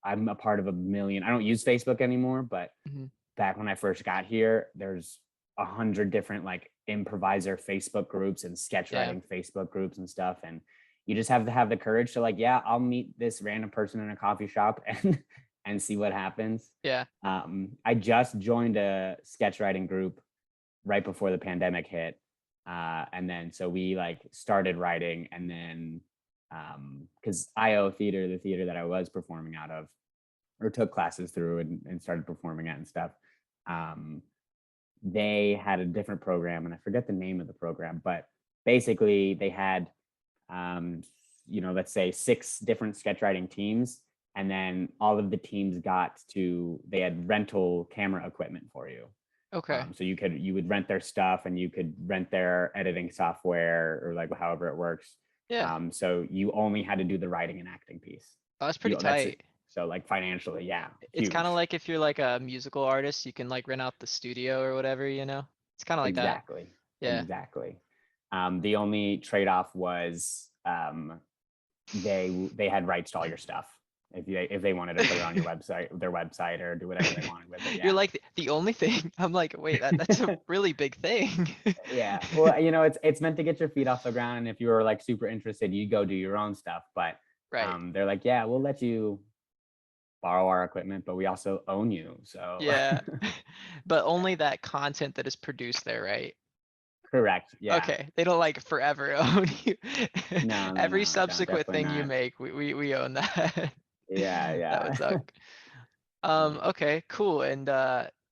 I'm a part of a million. I don't use Facebook anymore, but Mhm. back when I first got here, there's 100 different like improviser Facebook groups and sketch Yeah. writing Facebook groups and stuff. And you just have to have the courage to like, yeah, I'll meet this random person in a coffee shop and see what happens. Yeah. I just joined a sketch writing group right before the pandemic hit. And then so we like started writing and then Because IO Theater, the theater that I was performing out of, or took classes through and started performing at and stuff, um, they had a different program, and I forget the name of the program, but basically they had, um, let's say 6 different sketch writing teams, and then all of the teams they had rental camera equipment for you. Okay. So you would rent their stuff, and you could rent their editing software, or like however it works. Yeah. So you only had to do the writing and acting piece. Oh, that's pretty That's it. tight. So like financially, yeah, It's kind of huge. like if you're like a musical artist, you can like rent out the studio or whatever, It's kind of like that. Exactly. Yeah. Exactly. The only trade-off was, they had rights to all your stuff. If they wanted to put it on their website, or do whatever they wanted with it. You're Yeah. like the only thing. I'm like, wait, that's a really big thing. Yeah. Well, it's meant to get your feet off the ground, and if you were like super interested, you go do your own stuff. But Right. they're like, yeah, we'll let you borrow our equipment, but we also own you. So Yeah. But only that content that is produced there, right? correct. Yeah. Okay. They don't like forever own you. No, no, Every no, no, subsequent definitely thing you not. make, we own that. Yeah, That would yeah. suck. Okay, cool. And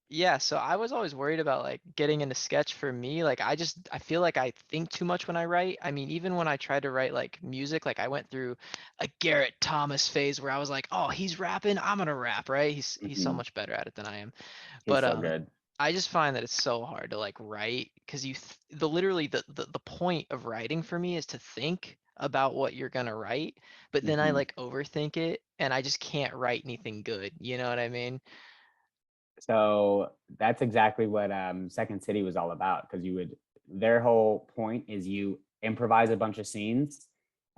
yeah, so I was always worried about like getting into sketch for me. Like I feel like I think too much when I write. I mean, even when I tried to write like music, like I went through a Garrett Thomas phase where I was like, "Oh, he's rapping, I'm gonna rap," right? He's so Mhm. much better at it than I am. He's But so good. I just find that it's so hard to like write because the literally the point of writing for me is to think about what you're gonna write, but then I Mhm. like overthink it and I just can't write anything good. You know what I mean? So that's exactly what Second City was all about. Because their whole point is you improvise a bunch of scenes,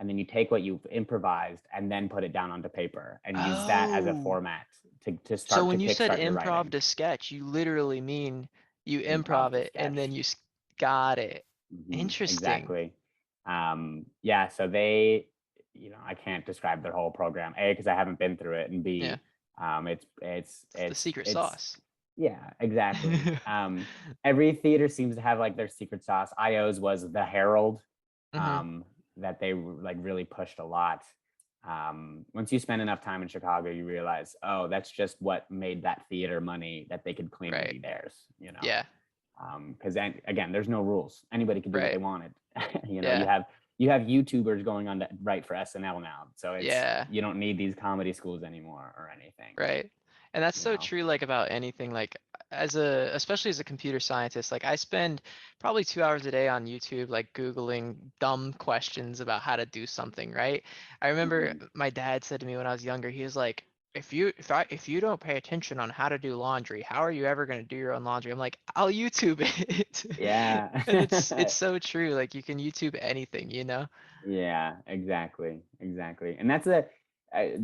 and then you take what you've improvised and then put it down onto paper and use that as a Oh, format to so start to when you said kickstart your improv writing. to sketch, you literally mean you Improv improv to it and then sketch. got it. Interesting. Exactly. Yeah, so I can't describe their whole program. A, because I haven't been through it, and Yeah, B, it's the secret sauce. yeah, exactly. Every theater seems to have like their secret sauce. IO's was the Herald, Hmm. that they like really pushed a lot. Once you spend enough time in Chicago, you realize, oh, that's just what made that theater money that they could claim to Right. be theirs. Yeah. Because again, there's no rules. Anybody could do what they Right. wanted. You Yeah. have YouTubers going on to write for SNL now, so Yeah. you don't need these comedy schools anymore or anything. Right. And that's You so know. true, like about anything, like especially as a computer scientist, like I spend probably 2 hours a day on YouTube, like Googling dumb questions about how to do something, right? I remember Mhm. my dad said to me when I was younger, he was like, if you don't pay attention on how to do laundry, how are you ever going to do your own laundry? I'm like, I'll YouTube it. And it's Yeah. so true. Like you can YouTube anything, Yeah, exactly, exactly. And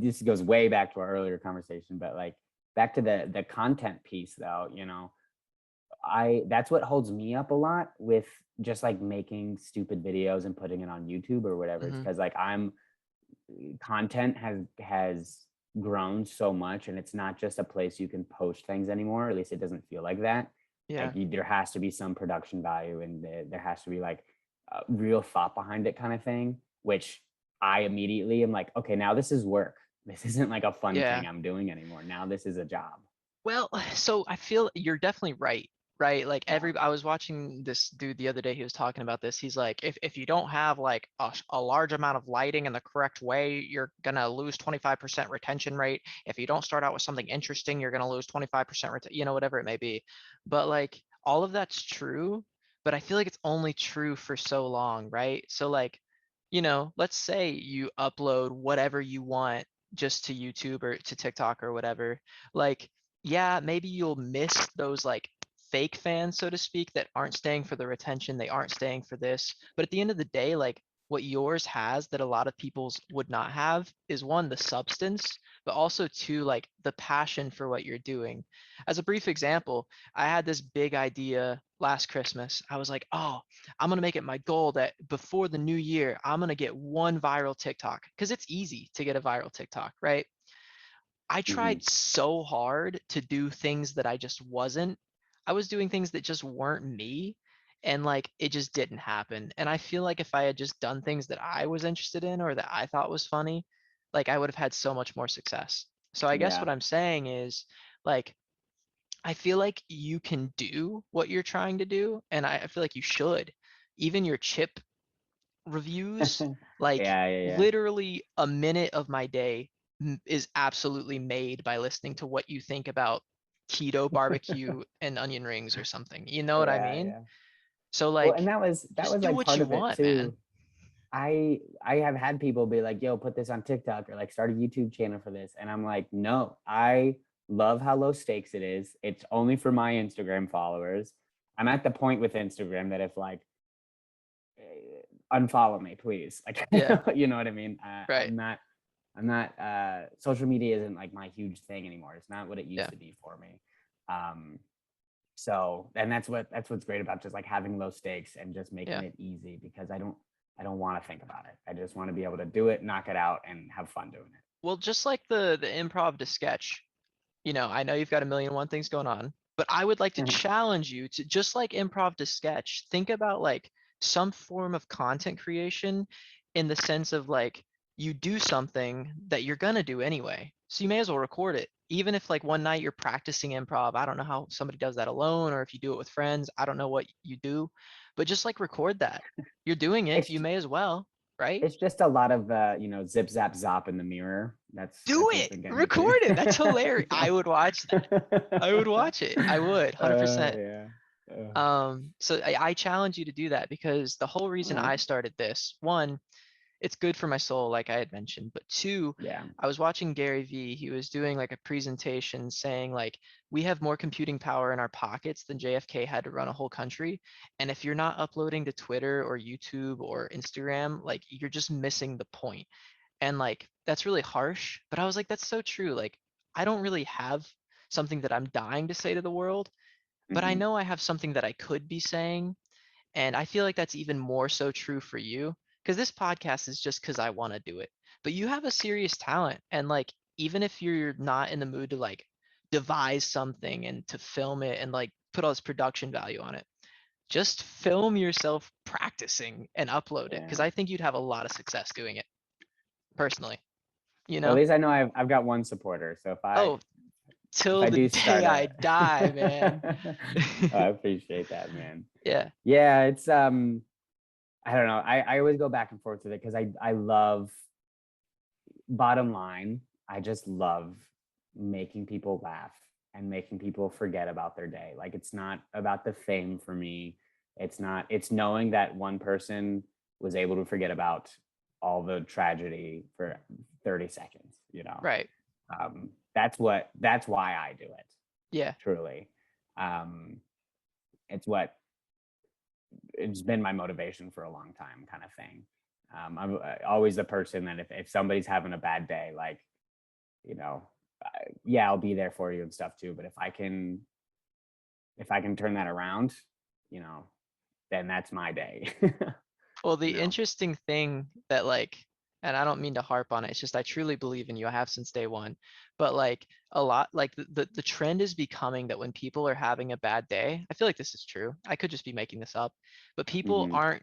this goes way back to our earlier conversation, but like back to the content piece though. I that's what holds me up a lot with just like making stupid videos and putting it on YouTube or whatever. It's Hmm. because like I'm content has grown so much, and it's not just a place you can post things anymore. At least it doesn't feel like that. Like Yeah. there has to be some production value, and there has to be like real thought behind it, kind of thing. Which I immediately am like, okay, now this is work. This isn't like a fun Yeah. thing I'm doing anymore. Now this is a job. Well, so I feel you're definitely right, right? Like Yeah. I was watching this dude the other day, he was talking about this. He's like, if you don't have like a large amount of lighting in the correct way, you're gonna lose 25% retention rate. If you don't start out with something interesting, you're gonna lose 25%, whatever it may be. But like all of that's true, but I feel like it's only true for so long, right? So like, let's say you upload whatever you want just to YouTube or to TikTok or whatever. Like yeah, maybe you'll miss those like fake fans, so to speak, that aren't staying for the retention, they aren't staying for this. But at the end of the day, like what yours has that a lot of people's would not have is one, the substance, but also two, like the passion for what you're doing. As a brief example, I had this big idea last Christmas. I was like, oh, I'm going to make it my goal that before the new year, I'm going to get one viral TikTok because it's easy to get a viral TikTok, right? I Hmm. tried so hard to do things that I just wasn't. I was doing things that just weren't me. and like it just didn't happen. And I feel like if I had just done things that I was interested in or that I thought was funny, like I would have had so much more success. So I guess Yeah. what I'm saying is like I feel like you can do what you're trying to do, and I feel like you should. Even your chip reviews, like Yeah, yeah, yeah. literally a minute of my day is absolutely made by listening to what you think about keto barbecue and onion rings or something. You know what I Yeah, mean? yeah. So Well, and like that was just do like what part you of it want, man. too. I have had people be like, "Yo, put this on TikTok or like start a YouTube channel for this," and I'm like, "No, I love how low stakes it is. It's only for my Instagram followers. I'm at the point with Instagram that if like unfollow me, please. Like, Yeah, you know what I mean? right. I'm not, social media isn't like my huge thing anymore. It's not what it used Yeah, to be for me. Um, so, and that's what's great about just like having low stakes and just making yeah. it easy because I don't want to think about it. I just want to be able to do it, knock it out, and have fun doing it. Well, just like the improv to sketch, I know you've got a million and one things going on, but I would like to challenge you to just like improv to sketch, think about like some form of content creation in the sense of like you do something that you're gonna do anyway. So you may as well record it. Even if like one night you're practicing improv, I don't know how somebody does that alone or if you do it with friends, I don't know what you do, but just like record that. You're doing it, It's you may as well, right? it's just a lot of zip zap zop in the mirror. That's Do that's what's it. been getting me too. Record it. That's hilarious. I would watch that. I would watch it. I would, 100%. Yeah. So I challenge you to do that because the whole All reason right. I started this, one, it's good for my soul, like I had mentioned, but two, Yeah. I was watching Gary Vee. He was doing like a presentation saying like we have more computing power in our pockets than JFK had to run a whole country. And if you're not uploading to Twitter or YouTube or Instagram, like you're just missing the point. And like that's really harsh, but I was like, that's so true. Like I don't really have something that I'm dying to say to the world, but I Hmm. know I have something that I could be saying. And I feel like that's even more so true for you because this podcast is just because I want to do it. But you have a serious talent. And like, even if you're not in the mood to like devise something and to film it and like put all this production value on it, just film yourself practicing and upload it because Yeah. I think you'd have a lot of success doing it personally, you Well, at know? least I know I've got one supporter. So if I Oh, if till I the do day start I a, die, man. oh, I appreciate that, man. Yeah, Yeah, it's I don't know. I always go back and forth with it because I love, bottom line, I just love making people laugh and making people forget about their day. Like it's not about the fame for me. It's knowing that one person was able to forget about all the tragedy for 30 seconds, right. that's why I do it, Yeah. truly. Um, it's what it's been my motivation for a long time, kind of thing. I'm always the person that if somebody's having a bad day, like, you know, yeah, I'll be there for you and stuff too. But if I can turn that around, you know, then that's my day. Well, you the know. interesting thing that like, and I don't mean to harp on it, it's just I truly believe in you. I have since day one. But like a lot, like the trend is becoming that when people are having a bad day, I feel like this is true. I could just be making this up, but people Hmm. aren't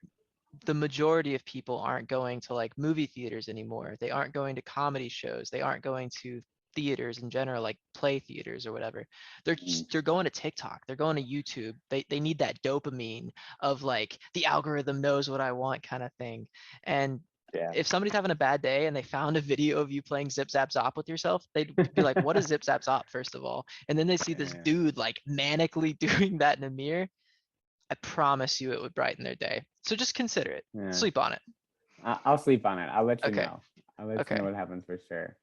the majority of people aren't going to like movie theaters anymore. They aren't going to comedy shows. They aren't going to theaters in general, like play theaters or whatever. Hmm. They're going to TikTok. They're going to YouTube. They need that dopamine of like the algorithm knows what I want kind of thing. And Yeah. if somebody's having a bad day and they found a video of you playing zip zap zop with yourself, they'd be like, "What is zip zap zop?" First of all, and then they see this Yeah. dude like manically doing that in a mirror. I promise you, it would brighten their day. So just consider it. Yeah. Sleep on it. I'll sleep on it. I'll let you Okay. know. I'll let you know Okay. what happens for sure.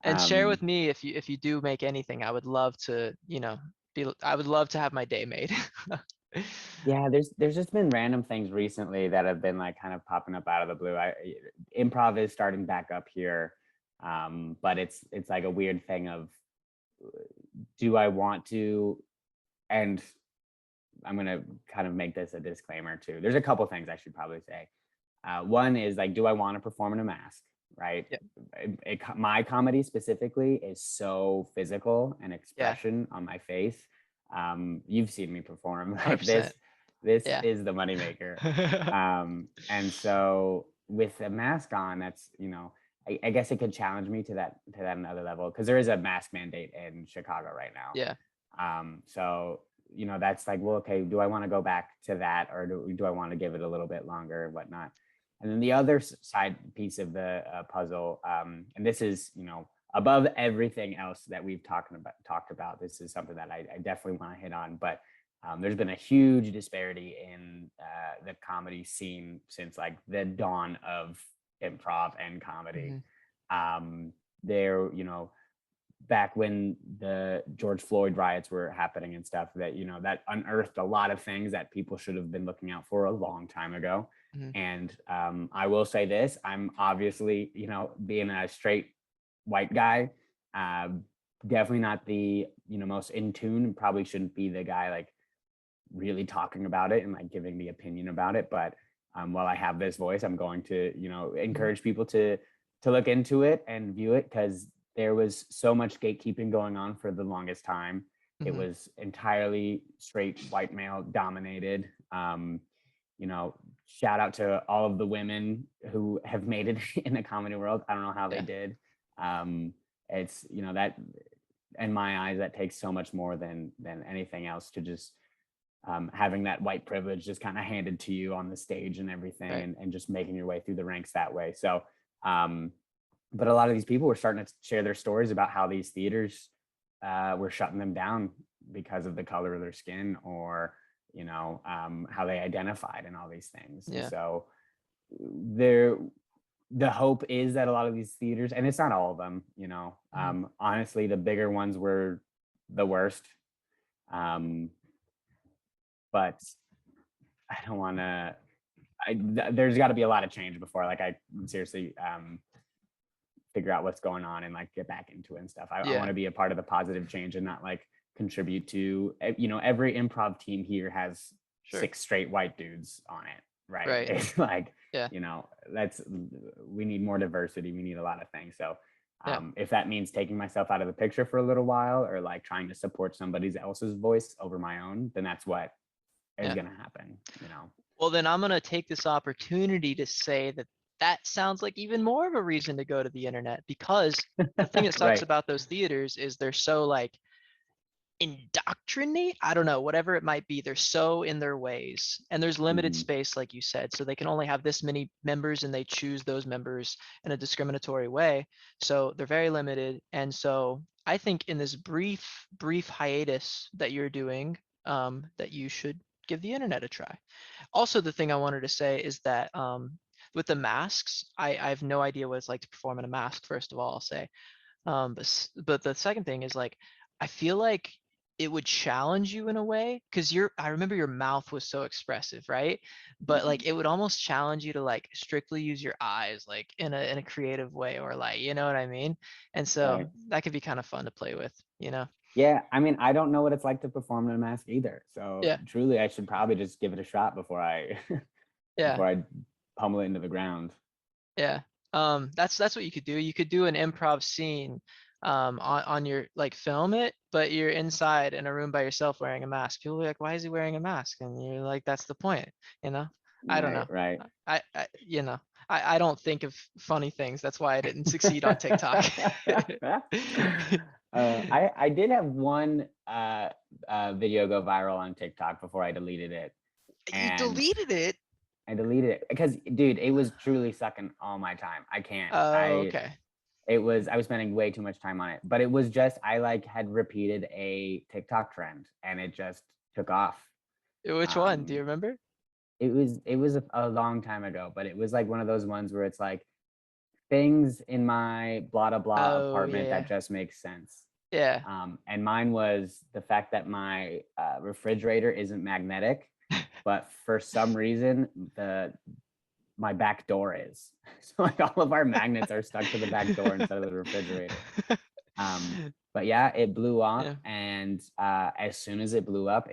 And share with Um, me if you do make anything. I would love to, I would love to have my day made. Yeah, there's just been random things recently that have been like kind of popping up out of the blue. Improv is starting back up here, but it's like a weird thing of, do I want to? And I'm gonna kind of make this a disclaimer too. There's a couple things I should probably say. One is like, do I want to perform in a mask? Right. Yeah. My comedy specifically is so physical and Yeah. expression on my face. You've seen me perform like 100%. this. This Yeah. is the moneymaker. And so with a mask on, that's, I guess it could challenge me to that another level, because there is a mask mandate in Chicago right now. Yeah. So that's like, well, okay, do I want to go back to that, or do I want to give it a little bit longer and whatnot? And then the other side piece of the puzzle, and this is above everything else that we've talked about. This is something that I definitely want to hit on, but there's been a huge disparity in the comedy scene since like the dawn of improv and comedy. Mhm. There, back when the George Floyd riots were happening and stuff, that that unearthed a lot of things that people should have been looking out for a long time ago. Mhm. And I will say this: I'm obviously, being a straight white guy, uh, definitely not the most in tune. Probably shouldn't be the guy like really talking about it and like giving the opinion about it. But while I have this voice, I'm going to Mhm. encourage people to look into it and view it, because there was so much gatekeeping going on for the longest time. It Mhm. was entirely straight white male dominated. Shout out to all of the women who have made it in the comedy world. I don't know how they Yeah. did. Um, it's that, in my eyes, that takes so much more than anything else, to just having that white privilege just kind of handed to you on the stage and everything, Right. and just making your way through the ranks that way. So um, but a lot of these people were starting to share their stories about how these theaters were shutting them down because of the color of their skin, or how they identified, and all these things. And Yeah. so there, the hope is that a lot of these theaters, and it's not all of them, Mhm. honestly, the bigger ones were the worst. um, but I don't want to. There's got to be a lot of change before like I seriously figure out what's going on and like get back into it and stuff. I want Yeah. to be a part of the positive change and not like contribute to, every improv team here has Sure. 6 straight white dudes on it, right? Right. It's like, Yeah. that's, we need more diversity. We need a lot of things. So Yeah. if that means taking myself out of the picture for a little while, or like trying to support somebody else's voice over my own, then that's what is Yeah. going to happen. Well, then I'm gonna take this opportunity to say that that sounds like even more of a reason to go to the internet, because the thing that sucks Right. about those theaters is they're so like indoctrinate, I don't know, whatever it might be, they're so in their ways, and there's limited Hmm. space like you said, so they can only have this many members and they choose those members in a discriminatory way, so they're very limited. And so I think in this brief hiatus that you're doing, that you should give the internet a try. Also, the thing I wanted to say is that with the masks, I have no idea what it's like to perform in a mask, first of all, I'll say. But the second thing is like, I feel like it would challenge you in a way, because I remember your mouth was so expressive, right? But like it would almost challenge you to like strictly use your eyes, like in a creative way, or like, you know what I mean? And so Right. that could be kind of fun to play with, you know? Yeah, I mean, I don't know what it's like to perform in a mask either. So Yeah, truly, I should probably just give it a shot before I yeah. before I pummel it into the ground. Yeah. That's what you could do. You could do an improv scene on your like film it, but you're inside in a room by yourself wearing a mask. People will be like, why is he wearing a mask? And you're like, that's the point, you know? I don't Right, know. right. I you know, I don't think of funny things. That's why I didn't succeed on TikTok. I did have one video go viral on TikTok before I deleted it, You and deleted it. I deleted it because, dude, it was truly sucking all my time. I can't. Oh, okay. I was spending way too much time on it, but it was just, I like had repeated a TikTok trend and it just took off. Which one? Do you Um, remember? it was a long time ago, but it was like one of those ones where it's like things in my blah blah blah Oh, yeah, apartment that yeah. just makes sense. Yeah. And mine was the fact that my refrigerator isn't magnetic, but for some reason my back door is. So like all of our magnets are stuck to the back door instead of the refrigerator. But yeah, it blew up, Yeah. and as soon as it blew up,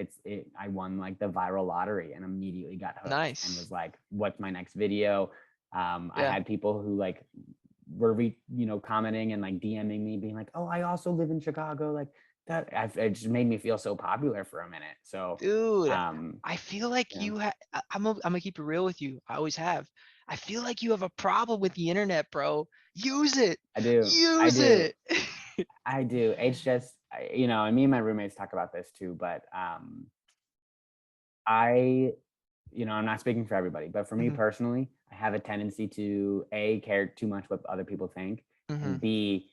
I won like the viral lottery and immediately got hooked and Nice. was like, "What's my next video?" I Yeah. had people who like were commenting and like DMing me, being like, "Oh, I also live in Chicago. Like, it just made me feel so popular for a minute. So, Dude, um, I feel like yeah, I'm gonna keep it real with you. I always have. I feel like you have a problem with the internet, bro. Use it. I do, I Use do, it. I do. It's just, and me and my roommates talk about this too, but I, I'm not speaking for everybody, but for me Mhm, personally, I have a tendency to A, care too much what other people think, and mhm. B,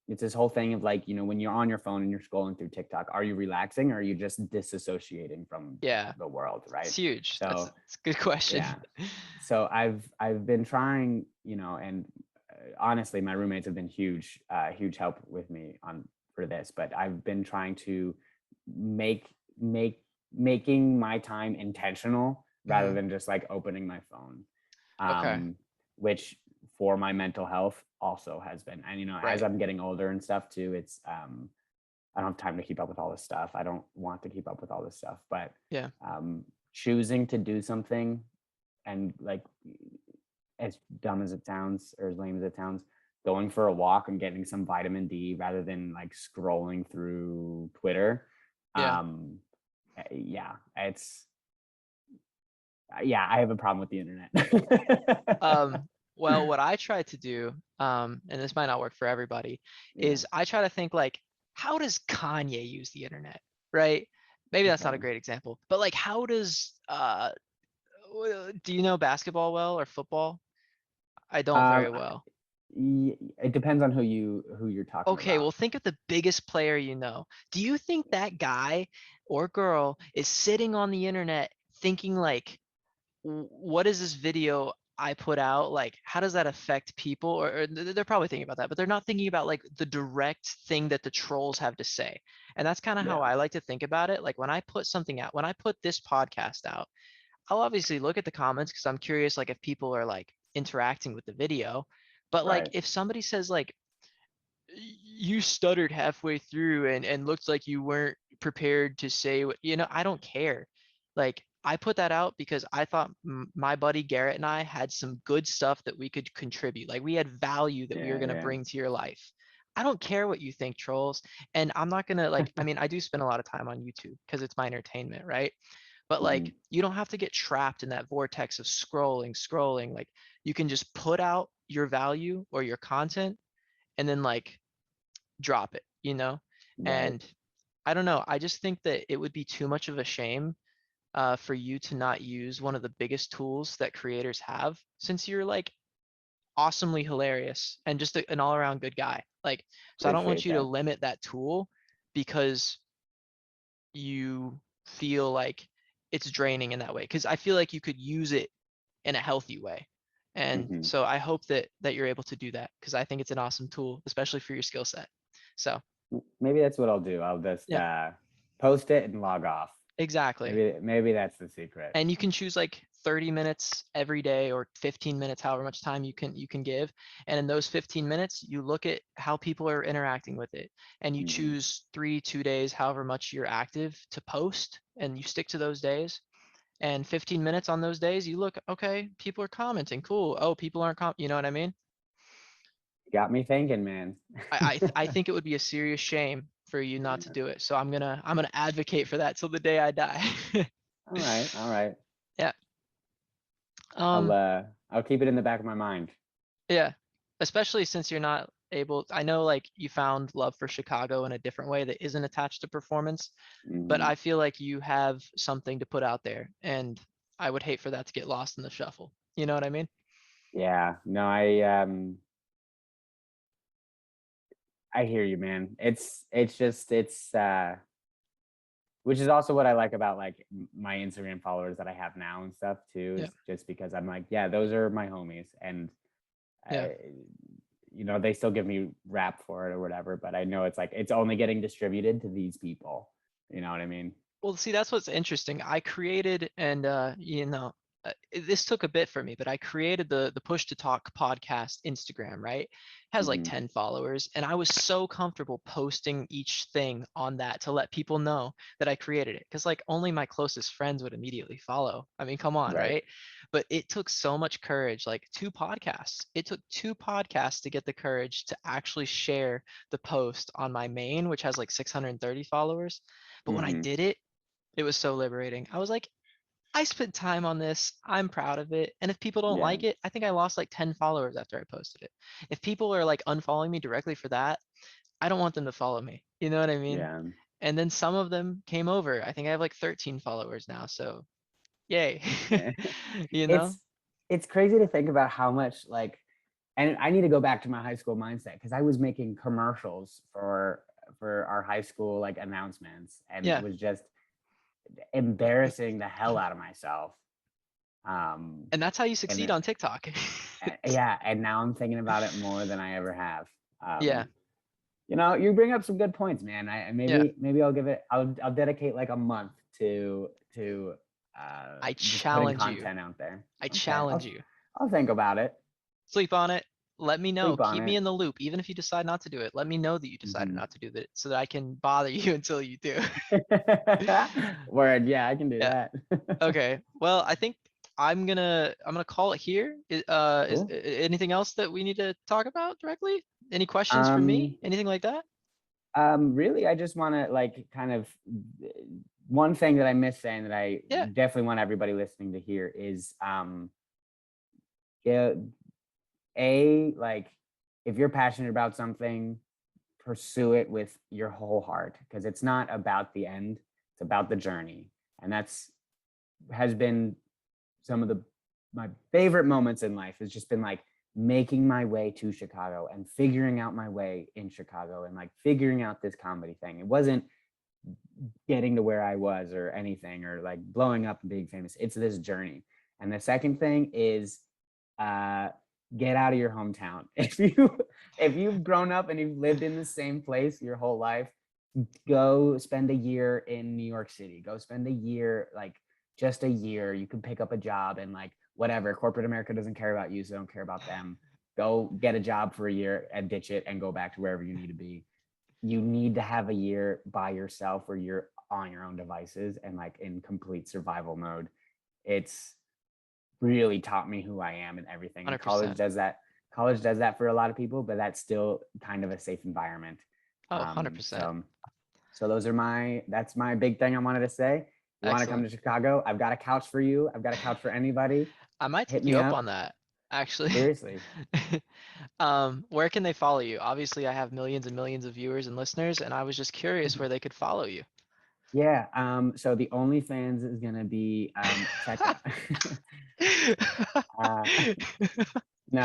it's this whole thing of like, when you're on your phone and you're scrolling through TikTok, are you relaxing or are you just disassociating from Yeah, the world, it's right? huge. That's So a good question. yeah, so I've been trying, and honestly, my roommates have been huge help with me on for this. But I've been trying to make make making my time intentional rather Mhm. than just like opening my phone, Okay. um, which for my mental health also has been. And as Right. I'm getting older and stuff too, it's I don't have time to keep up with all this stuff. I don't want to keep up with all this stuff, but Yeah. choosing to do something and like as dumb as it sounds or as lame as it sounds, going for a walk and getting some vitamin D rather than like scrolling through Twitter. Yeah. Um, yeah, yeah, I have a problem with the internet. Well, what I try to do, and this might not work for everybody, Yeah. is I try to think like, how does Kanye use the internet, right? Maybe that's not a Okay. great example, but like, how does do you know basketball well or football? I don't Um, very well. it depends on who you're talking Okay, about. well, think of the biggest player you know. Do you think that guy or girl is sitting on the internet thinking like, what is this video I put out? Like, how does that affect people? Or they're probably thinking about that, but they're not thinking about like the direct thing that the trolls have to say. And that's kind of how Yeah. I like to think about it. Like when I put something out, when I put this podcast out, I'll obviously look at the comments because I'm curious, like if people are like interacting with the video. But like Right. if somebody says like you stuttered halfway through and looked like you weren't prepared to say what, I don't care. Like I put that out because I thought my buddy Garrett and I had some good stuff that we could contribute. Like we had value that we were Yeah. going to Yeah. bring to your life. I don't care what you think, trolls. And I'm not going to like, I mean, I do spend a lot of time on YouTube because it's my entertainment, right? But Hmm. like, you don't have to get trapped in that vortex of scrolling. Like you can just put out your value or your content and then like drop it. Right. And I don't know. I just think that it would be too much of a shame for you to not use one of the biggest tools that creators have since you're like awesomely hilarious and just an all around good guy. Like, so I don't want Appreciate you to that. limit that tool because you feel like it's draining in that way. Because I feel like you could use it in a healthy way. And Hmm. so I hope that you're able to do that because I think it's an awesome tool, especially for your skill set. So Maybe that's what I'll do. I'll just yeah, post it and log off. exactly. Maybe that's the secret. And you can choose like 30 minutes every day or 15 minutes, however much time you can give. And in those 15 minutes, you look at how people are interacting with it and you Hmm. choose 2 days, however much you're active to post and you stick to those days. And 15 minutes on those days, you look, okay, people are commenting. Cool. Oh, people aren't you know what I mean? Got me thinking, man. I think it would be a serious shame for you not to do it. So I'm gonna advocate for that till the day I die. All right, all right. Yeah. I'll Um, uh I'll keep it in the back of my mind. yeah. Especially since you're not able, I know like you found love for Chicago in a different way that isn't attached to performance, but Hmm. I feel like you have something to put out there and I would hate for that to get lost in the shuffle. You know what I mean? Yeah, no, I hear you, man. It's just which is also what I like about like my Instagram followers that I have now and stuff too, Yeah. is just because I'm like, yeah, those are my homies, and Yeah. I, they still give me rap for it or whatever, but I know it's like it's only getting distributed to these people. You know what I mean? Well, see, that's what's interesting. I created and this took a bit for me, but I created the Push to Talk podcast Instagram, right? Has like Hmm. 10 followers, and I was so comfortable posting each thing on that to let people know that I created it because like only my closest friends would immediately follow. I mean, come on, Right. right? but it took so much courage, like 2 podcasts. It took 2 podcasts to get the courage to actually share the post on my main, which has like 630 followers. But when I Hmm. did it, it was so liberating. I was like, I spent time on this. I'm proud of it. And if people don't Yeah. like it, I think I lost like 10 followers after I posted it. If people are like unfollowing me directly for that, I don't want them to follow me. You know what I mean? Yeah. And then some of them came over. I think I have like 13 followers now. So yay. Yeah. You know? It's it's crazy to think about how much like, and I need to go back to my high school mindset because I was making commercials for our high school like announcements, and it Yeah. was just embarrassing the hell out of myself. Um, And that's how you and succeed on TikTok. yeah, and now I'm thinking about it more than I ever have. Yeah. You bring up some good points, man. I Yeah. maybe I'll dedicate like a month to I just putting challenge you. content out there. I Okay, challenge you. I'll think about it. Sleep on it. Let me know. Sleep on Keep me it. in the loop. Even if you decide not to do it, let me know that you decided Mhm. not to do that so that I can bother you until you do. Word, yeah, I can do Yeah. that. Okay. Well, I think I'm gonna call it here. Cool. Anything else that we need to talk about directly? Any questions for Um, me? Anything like that? really, I just want to like kind of one thing that I missed saying that I Yeah. definitely want everybody listening to hear is yeah, like if you're passionate about something, pursue it with your whole heart because it's not about the end, it's about the journey. And that's has been some of the my favorite moments in life has just been like making my way to Chicago and figuring out my way in Chicago and like figuring out this comedy thing. It wasn't getting to where I was or anything or like blowing up and being famous. It's this journey. And the second thing is uh get out of your hometown. If you've grown up and you've lived in the same place your whole life, go spend a year in New York City. Go spend a year, like just a year. You can pick up a job and like whatever. Corporate America doesn't care about you, so don't care about them. Go get a job for a year and ditch it and go back to wherever you need to be. You need to have a year by yourself where you're on your own devices and like in complete survival mode. It's really taught me who I am and everything. And college 100%. does that. College does that for a lot of people, but that's still kind of a safe environment. Oh, Um, 100%. so so that's my big thing I wanted to say. If you want to come Excellent. to Chicago, I've got a couch for you. I've got a couch for anybody. I might Hit take you me up up. on that, actually. Seriously. Where can they follow you? Obviously, I have millions and millions of viewers and listeners, and I was just curious where they could follow you. Yeah. So the OnlyFans is gonna be check out. uh, no,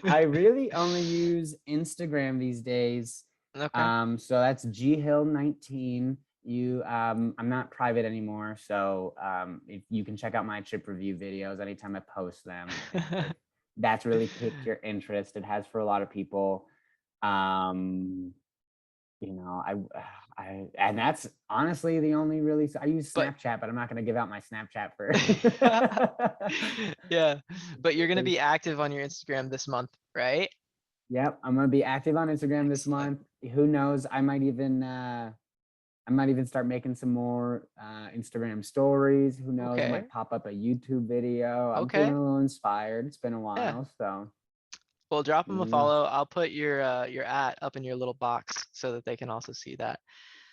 I really only use Instagram these days. Okay. So that's ghill19. I'm not private anymore, so if you can check out my trip review videos anytime I post them, if that's really piqued your interest, it has for a lot of people. Um, you know, and that's honestly the only really I use But Snapchat, but I'm not gonna give out my Snapchat for yeah, but you're gonna because be active on your Instagram this month, right? yep, I'm gonna be active on Instagram this Excellent. month. Who knows? I might even start making some more Instagram stories. Who knows? Okay. Might pop up a YouTube video. I'm feeling Okay. a little inspired. It's been a Yeah. while, so Well, drop them a yeah. follow. I'll put your at up in your little box so that they can also see that.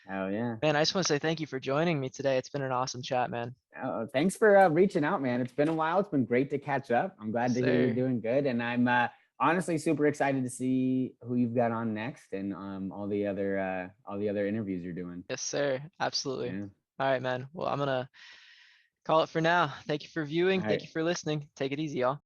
Hell yeah. Man, I just want to say thank you for joining me today. It's been an awesome chat, man. Thanks for reaching out, man. It's been a while. It's been great to catch up. I'm glad Yes, to hear you're sir. doing good, and I'm honestly super excited to see who you've got on next and all the other interviews you're doing. Yes, sir. Absolutely. Yeah. All right, man. Well, I'm gonna call it for now. Thank you for viewing. All Thank right. you for listening. Take it easy, y'all.